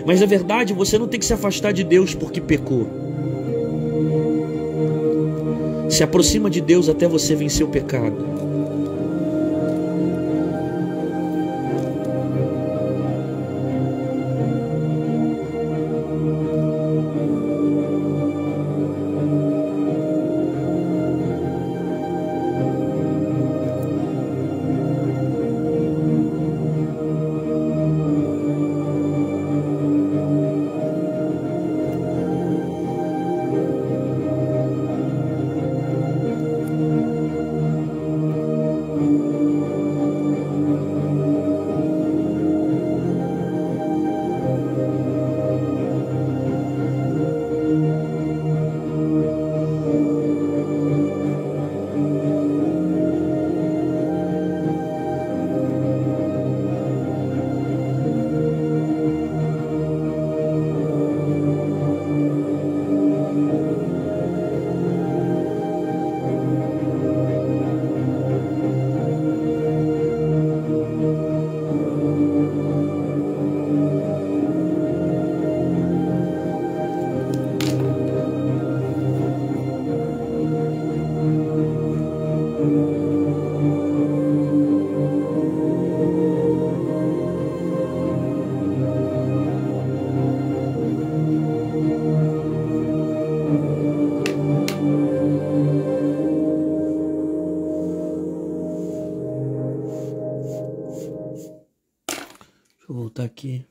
Mas na verdade você não tem que se afastar de Deus porque pecou. Se aproxima de Deus até você vencer o pecado. Deixa eu voltar aqui.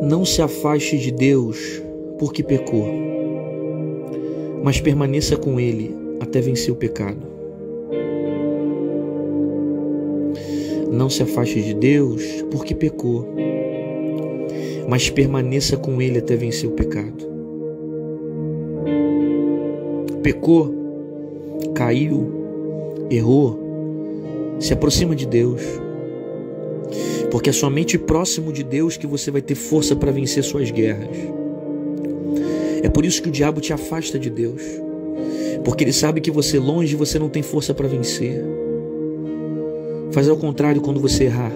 Não se afaste de Deus porque pecou, mas permaneça com Ele até vencer o pecado. Não se afaste de Deus porque pecou, mas permaneça com Ele até vencer o pecado. Pecou, caiu, errou, se aproxima de Deus, porque é somente próximo de Deus que você vai ter força para vencer suas guerras. É por isso que o diabo te afasta de Deus, porque ele sabe que você longe você não tem força para vencer. Faz ao contrário quando você errar.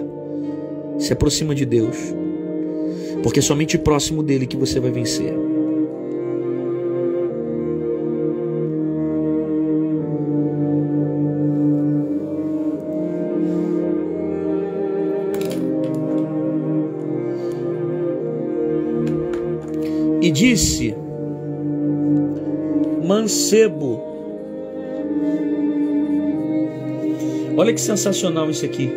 Se aproxima de Deus, porque é somente próximo dele que você vai vencer. E disse: mancebo. Olha que sensacional isso aqui.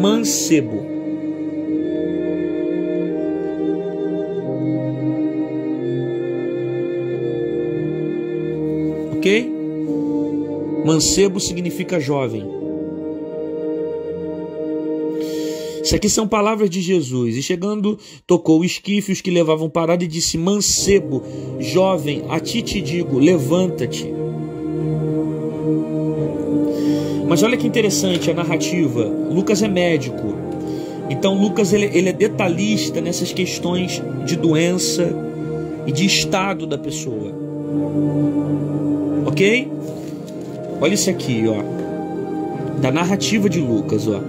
Mancebo. Ok? Mancebo significa jovem. Isso aqui são palavras de Jesus. E chegando, tocou o esquife, os que levavam parada, e disse: mancebo, jovem, a ti te digo, levanta-te. Mas olha que interessante a narrativa. Lucas é médico. Então Lucas ele é detalhista nessas questões de doença e de estado da pessoa. Ok? Olha isso aqui, ó, da narrativa de Lucas, ó.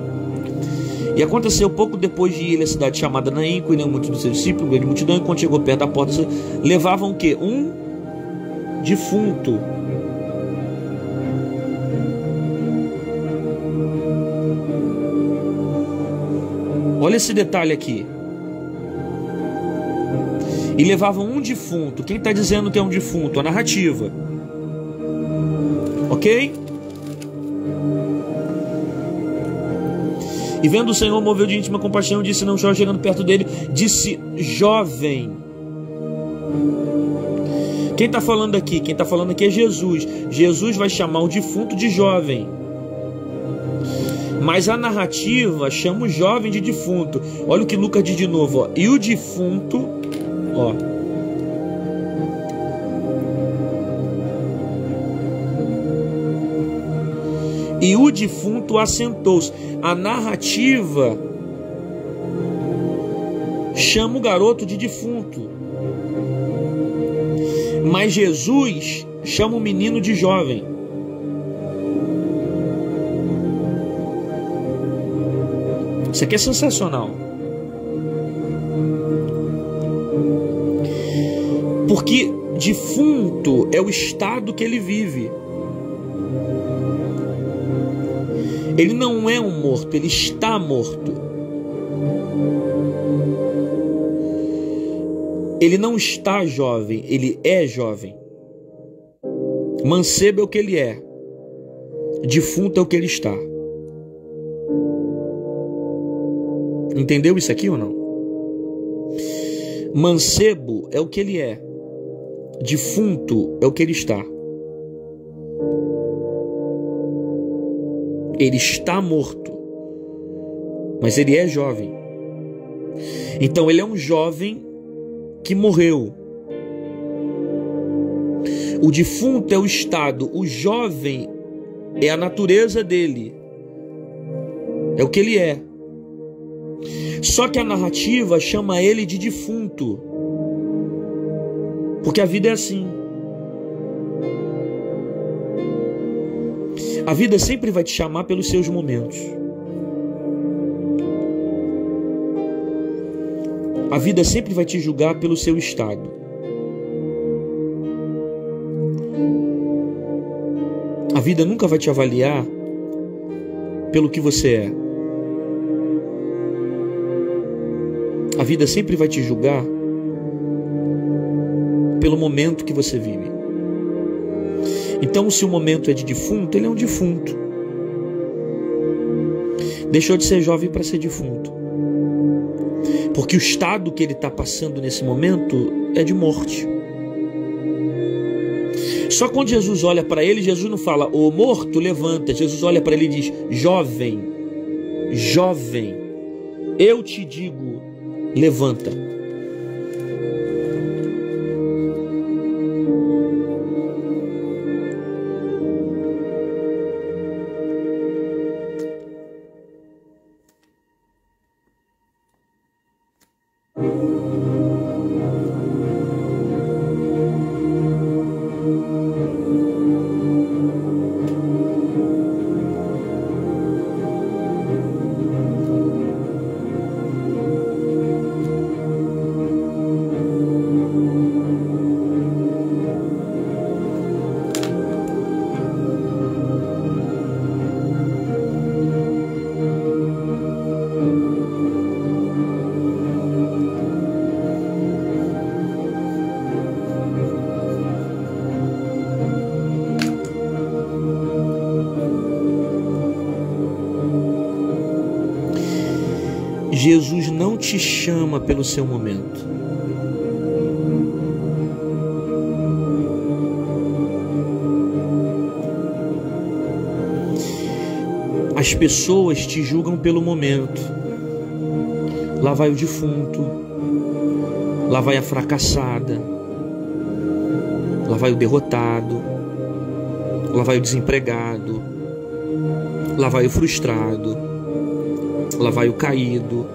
E aconteceu pouco depois de ir à cidade chamada Naim, e não muitos dos seus discípulos, grande multidão, e quando chegou perto da porta, levavam o quê? Um defunto. Olha esse detalhe aqui. E levavam um defunto. Quem está dizendo que é um defunto? A narrativa. Ok? E vendo o Senhor, moveu de íntima compaixão, disse: não chore. Chegando perto dele, disse: jovem. Quem está falando aqui? Quem está falando aqui é Jesus. Jesus vai chamar o defunto de jovem. Mas a narrativa chama o jovem de defunto. Olha o que Lucas diz de novo, ó. E o defunto, ó, e o defunto assentou-se. A narrativa chama o garoto de defunto, mas Jesus chama o menino de jovem. Isso aqui é sensacional. Porque defunto é o estado que ele vive. Ele não é um morto, ele está morto. Ele não está jovem, ele é jovem. Mancebo é o que ele é. Defunto é o que ele está. Entendeu isso aqui ou não? Mancebo é o que ele é. Defunto é o que ele está. Ele está morto, mas ele é jovem. Então ele é um jovem que morreu. O defunto é o estado, o jovem é a natureza dele. É o que ele é. Só que a narrativa chama ele de defunto, porque a vida é assim. A vida sempre vai te chamar pelos seus momentos. A vida sempre vai te julgar pelo seu estado. A vida nunca vai te avaliar pelo que você é. A vida sempre vai te julgar pelo momento que você vive. Então, se o momento é de defunto, ele é um defunto. Deixou de ser jovem para ser defunto. Porque o estado que ele está passando nesse momento é de morte. Só quando Jesus olha para ele, Jesus não fala: ô morto, levanta. Jesus olha para ele e diz: jovem, jovem, eu te digo, levanta. Jesus não te chama pelo seu momento. As pessoas te julgam pelo momento. Lá vai o defunto, lá vai a fracassada, lá vai o derrotado, lá vai o desempregado, lá vai o frustrado, lá vai o caído,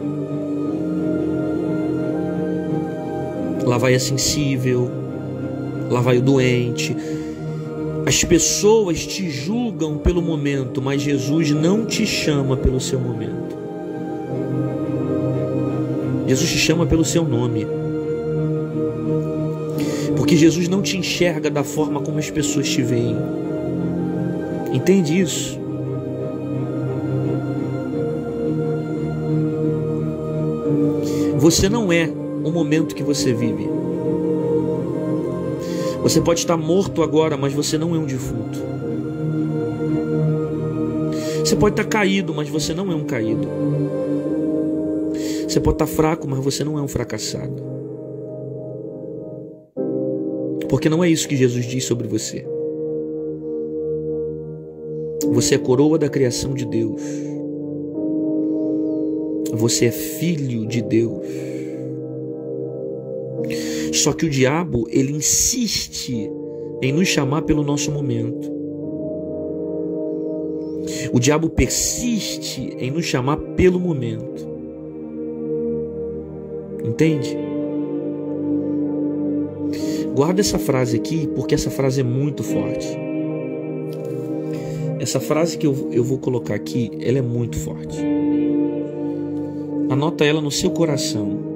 lá vai a sensível, lá vai o doente. As pessoas te julgam pelo momento, mas Jesus não te chama pelo seu momento. Jesus te chama pelo seu nome. Porque Jesus não te enxerga da forma como as pessoas te veem. Entende isso? Você não é o momento que você vive. Você pode estar morto agora, mas você não é um defunto. Você pode estar caído, mas você não é um caído. Você pode estar fraco, mas você não é um fracassado. Porque não é isso que Jesus diz sobre você. Você é coroa da criação de Deus. Você é filho de Deus. Só que o diabo, ele insiste em nos chamar pelo nosso momento. O diabo persiste em nos chamar pelo momento. Entende? Guarda essa frase aqui, porque essa frase é muito forte. Essa frase que eu vou colocar aqui, ela é muito forte. Anota ela no seu coração.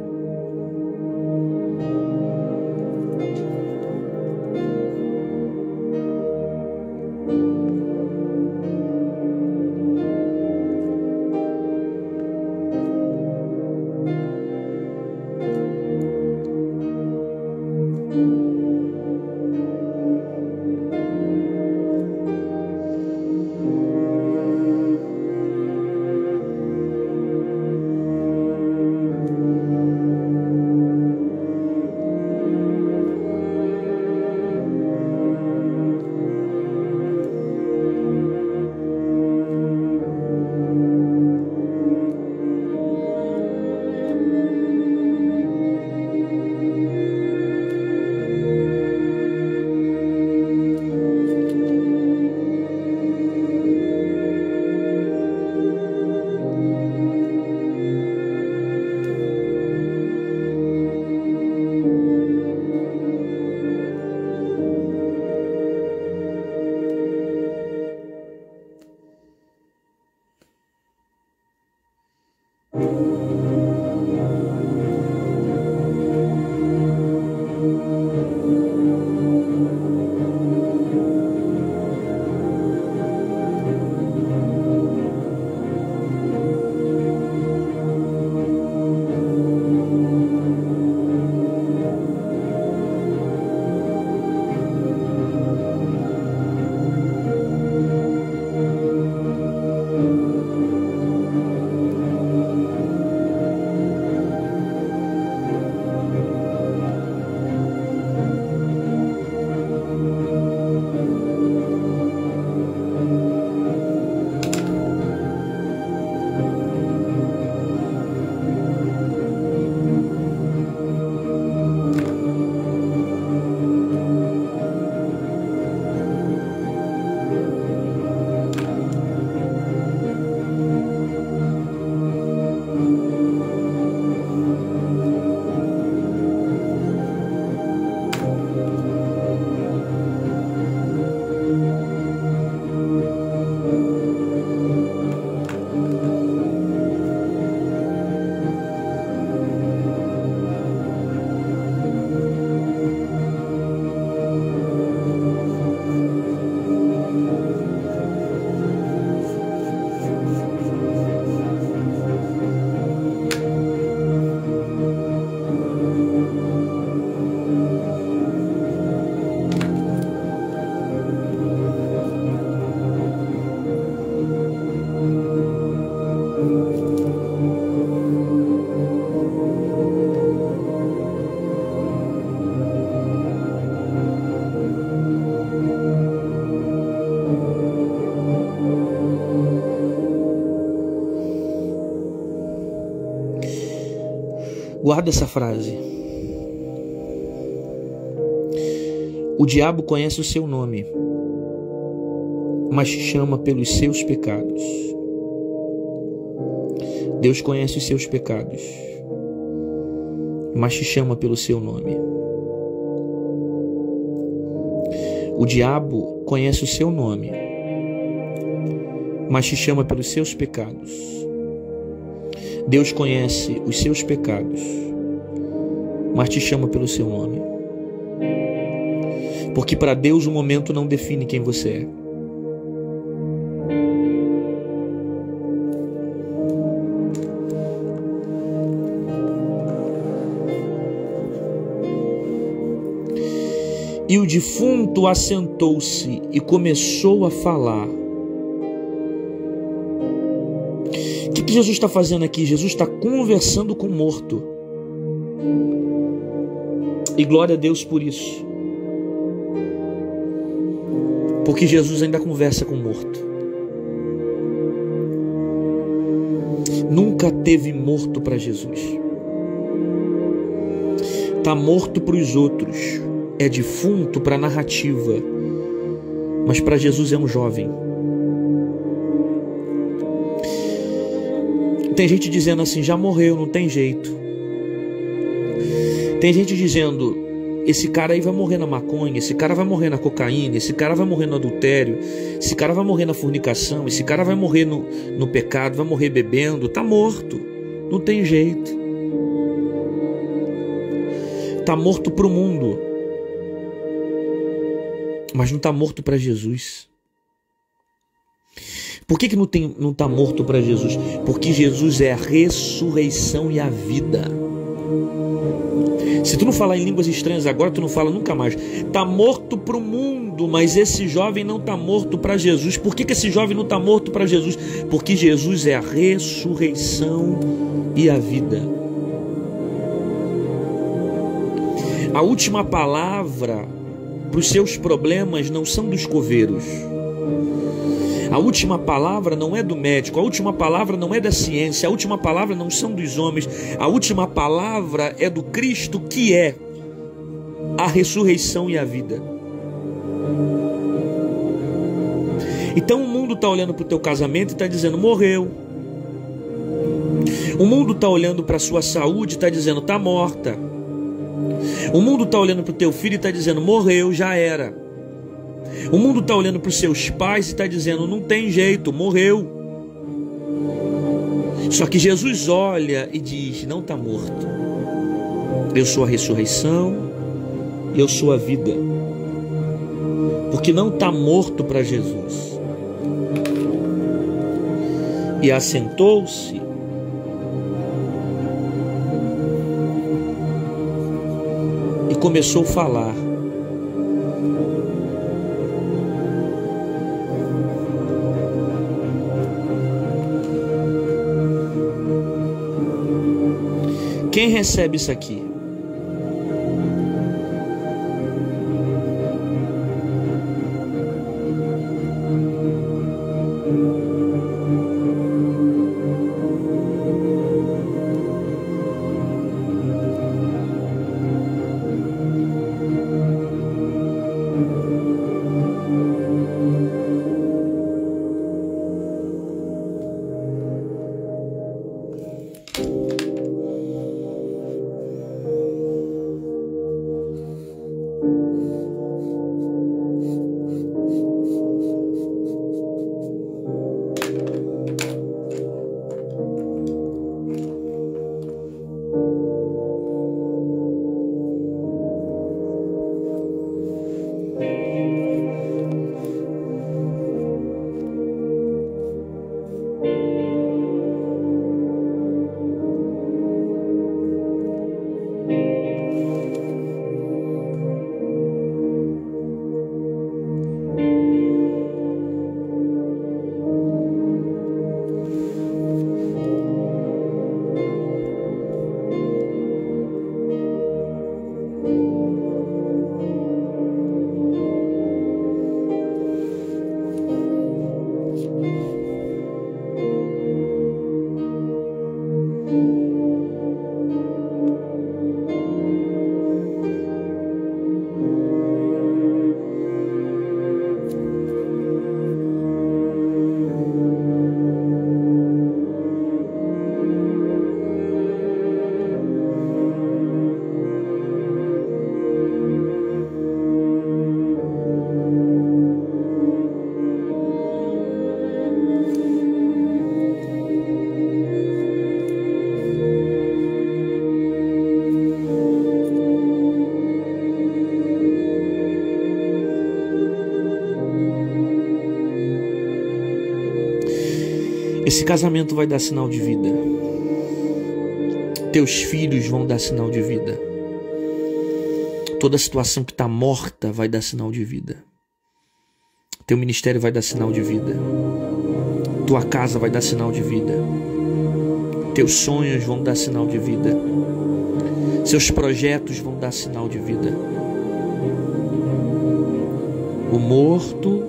Guarda essa frase. O diabo conhece o seu nome, mas te chama pelos seus pecados. Deus conhece os seus pecados, mas te chama pelo seu nome. O diabo conhece o seu nome, mas te chama pelos seus pecados. Deus conhece os seus pecados, mas te chama pelo seu nome. Porque para Deus o momento não define quem você é. E o defunto assentou-se e começou a falar. O que Jesus está fazendo aqui? Jesus está conversando com o morto. E glória a Deus por isso. Porque Jesus ainda conversa com o morto. Nunca teve morto para Jesus. Está morto para os outros. É defunto para a narrativa, mas para Jesus é um jovem. Tem gente dizendo assim, já morreu, não tem jeito. Tem gente dizendo, esse cara aí vai morrer na maconha, esse cara vai morrer na cocaína, esse cara vai morrer no adultério, esse cara vai morrer na fornicação, esse cara vai morrer no pecado, vai morrer bebendo, tá morto, não tem jeito. Tá morto para o mundo, mas não está morto para Jesus. Por que não está morto para Jesus? Porque Jesus é a ressurreição e a vida. Se tu não falar em línguas estranhas agora, tu não fala nunca mais. Está morto para o mundo, mas esse jovem não está morto para Jesus. Por que esse jovem não está morto para Jesus? Porque Jesus é a ressurreição e a vida. A última palavra para os seus problemas não são dos coveiros. A última palavra não é do médico, a última palavra não é da ciência, a última palavra não são dos homens, a última palavra é do Cristo, que é a ressurreição e a vida. Então o mundo está olhando para o teu casamento e está dizendo, morreu. O mundo está olhando para a sua saúde e está dizendo, está morta. O mundo está olhando para o teu filho e está dizendo, morreu, já era. O mundo está olhando para os seus pais e está dizendo, não tem jeito, morreu. Só que Jesus olha e diz, não está morto. Eu sou a ressurreição e eu sou a vida. Porque não está morto para Jesus. E assentou-se e começou a falar. Quem recebe isso aqui? Esse casamento vai dar sinal de vida. Teus filhos vão dar sinal de vida. Toda situação que está morta vai dar sinal de vida. Teu ministério vai dar sinal de vida. Tua casa vai dar sinal de vida. Teus sonhos vão dar sinal de vida. Seus projetos vão dar sinal de vida. O morto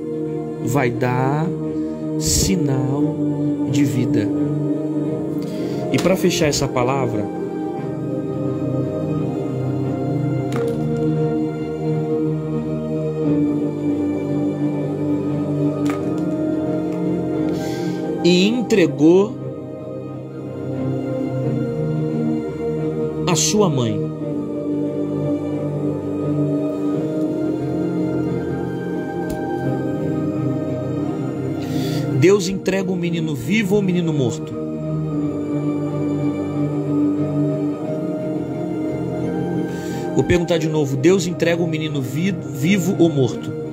vai dar sinal de vida. E para fechar essa palavra, e entregou a sua mãe. Deus entrega o menino vivo ou o menino morto? Vou perguntar de novo. Deus entrega o menino vivo ou morto?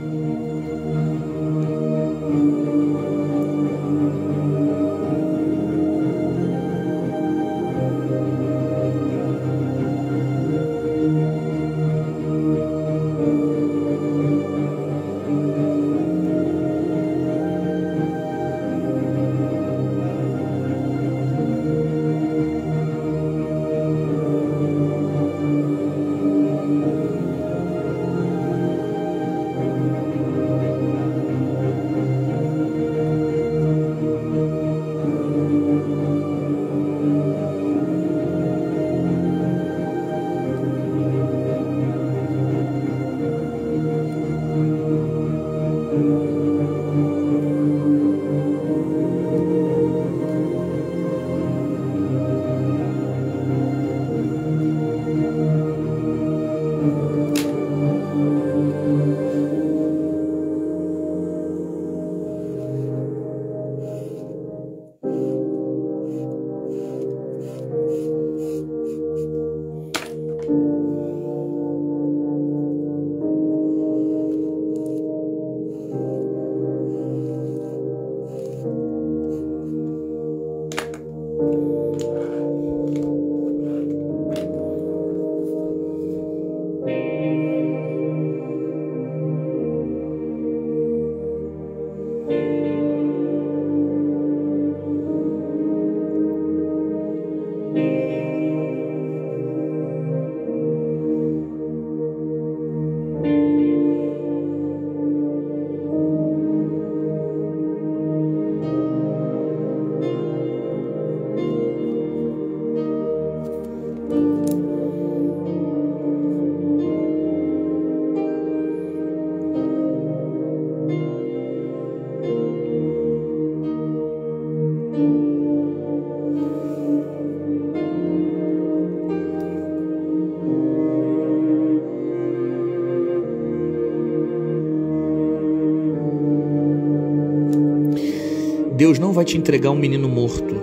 Deus não vai te entregar um menino morto.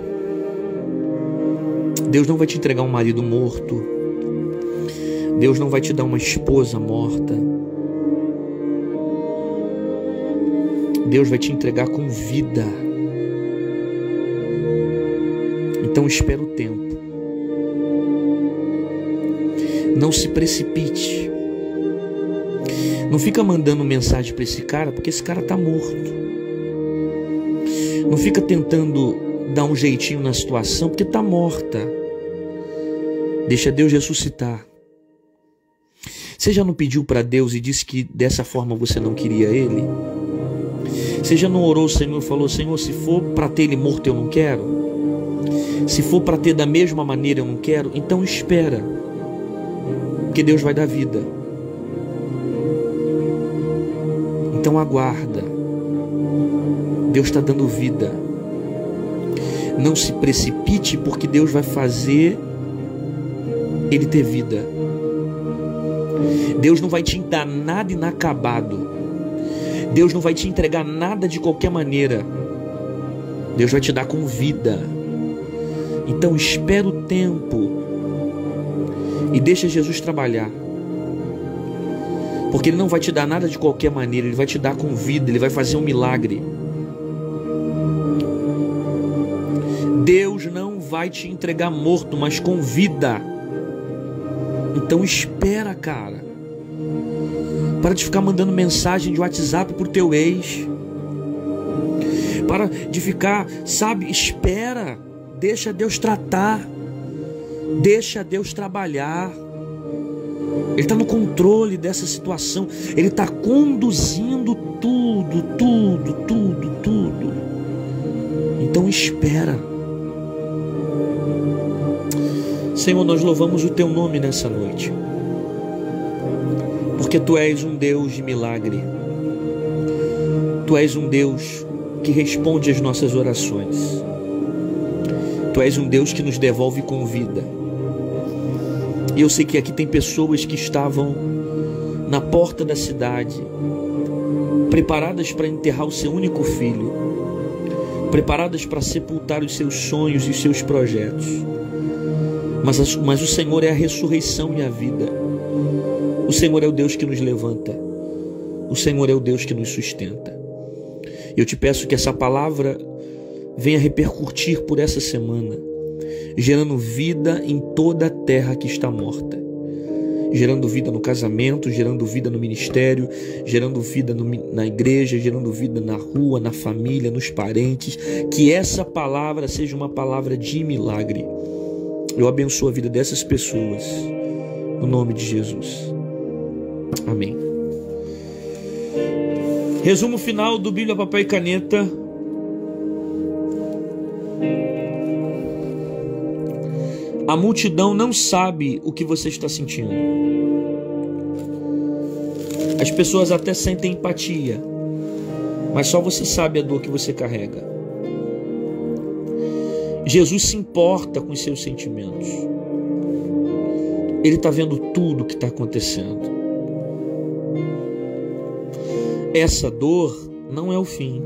Deus não vai te entregar um marido morto. Deus não vai te dar uma esposa morta. Deus vai te entregar com vida. Então espera o tempo. Não se precipite. Não fica mandando mensagem para esse cara, porque esse cara está morto. Não fica tentando dar um jeitinho na situação, porque está morta. Deixa Deus ressuscitar. Você já não pediu para Deus e disse que dessa forma você não queria Ele? Você já não orou ao Senhor e falou: Senhor, se for para ter Ele morto eu não quero? Se for para ter da mesma maneira eu não quero? Então espera, porque Deus vai dar vida. Então aguarda. Deus está dando vida. Não se precipite, porque Deus vai fazer ele ter vida. Deus não vai te dar nada inacabado. Deus não vai te entregar nada de qualquer maneira. Deus vai te dar com vida. Então espera o tempo e deixa Jesus trabalhar. Porque Ele não vai te dar nada de qualquer maneira. Ele vai te dar com vida. Ele vai fazer um milagre. Deus não vai te entregar morto, mas com vida. Então espera, cara. Para de ficar mandando mensagem de WhatsApp pro teu ex. Para de ficar, sabe, espera. Deixa Deus tratar. Deixa Deus trabalhar. Ele está no controle dessa situação. Ele está conduzindo tudo. Então espera. Senhor, nós louvamos o teu nome nessa noite, porque tu és um Deus de milagre. Tu és um Deus que responde às nossas orações. Tu és um Deus que nos devolve com vida. E eu sei que aqui tem pessoas que estavam na porta da cidade, preparadas para enterrar o seu único filho, preparadas para sepultar os seus sonhos e os seus projetos. Mas o Senhor é a ressurreição e a vida. O Senhor é o Deus que nos levanta. O Senhor é o Deus que nos sustenta. Eu te peço que essa palavra venha repercutir por essa semana, gerando vida em toda a terra que está morta, gerando vida no casamento, gerando vida no ministério, gerando vida na igreja, gerando vida na rua, na família, nos parentes. Que essa palavra seja uma palavra de milagre. Eu abençoo a vida dessas pessoas, no nome de Jesus. Amém. Resumo final do Bíblia, Papel e Caneta. A multidão não sabe o que você está sentindo. As pessoas até sentem empatia, mas só você sabe a dor que você carrega. Jesus se importa com os seus sentimentos. Ele está vendo tudo o que está acontecendo. Essa dor não é o fim.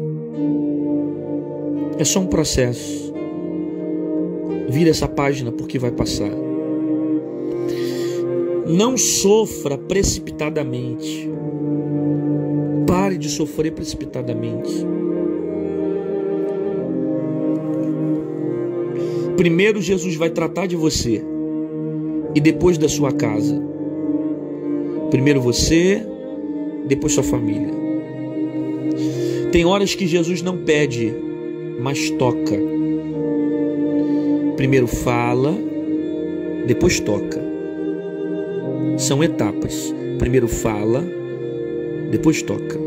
É só um processo. Vira essa página porque vai passar. Não sofra precipitadamente. Pare de sofrer precipitadamente. Primeiro Jesus vai tratar de você e depois da sua casa. Primeiro você, depois sua família. Tem horas que Jesus não pede, mas toca. Primeiro fala, depois toca. São etapas. Primeiro fala, depois toca.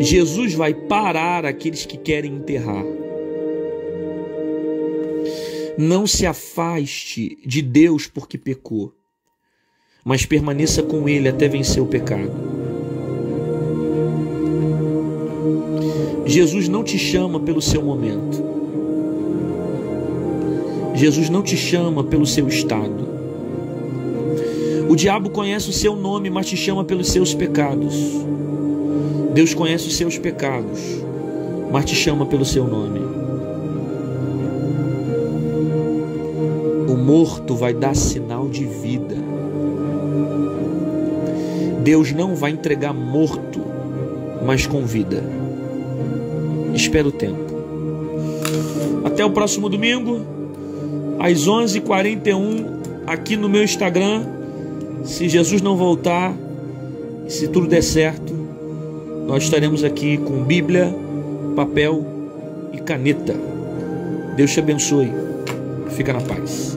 Jesus vai parar aqueles que querem enterrar. Não se afaste de Deus porque pecou, mas permaneça com Ele até vencer o pecado. Jesus não te chama pelo seu momento. Jesus não te chama pelo seu estado. O diabo conhece o seu nome, mas te chama pelos seus pecados. Deus conhece os seus pecados, mas te chama pelo seu nome. O morto vai dar sinal de vida. Deus não vai entregar morto, mas com vida. Espera o tempo. Até o próximo domingo, às 11h41, aqui no meu Instagram. Se Jesus não voltar, se tudo der certo, nós estaremos aqui com Bíblia, papel e caneta. Deus te abençoe. Fica na paz.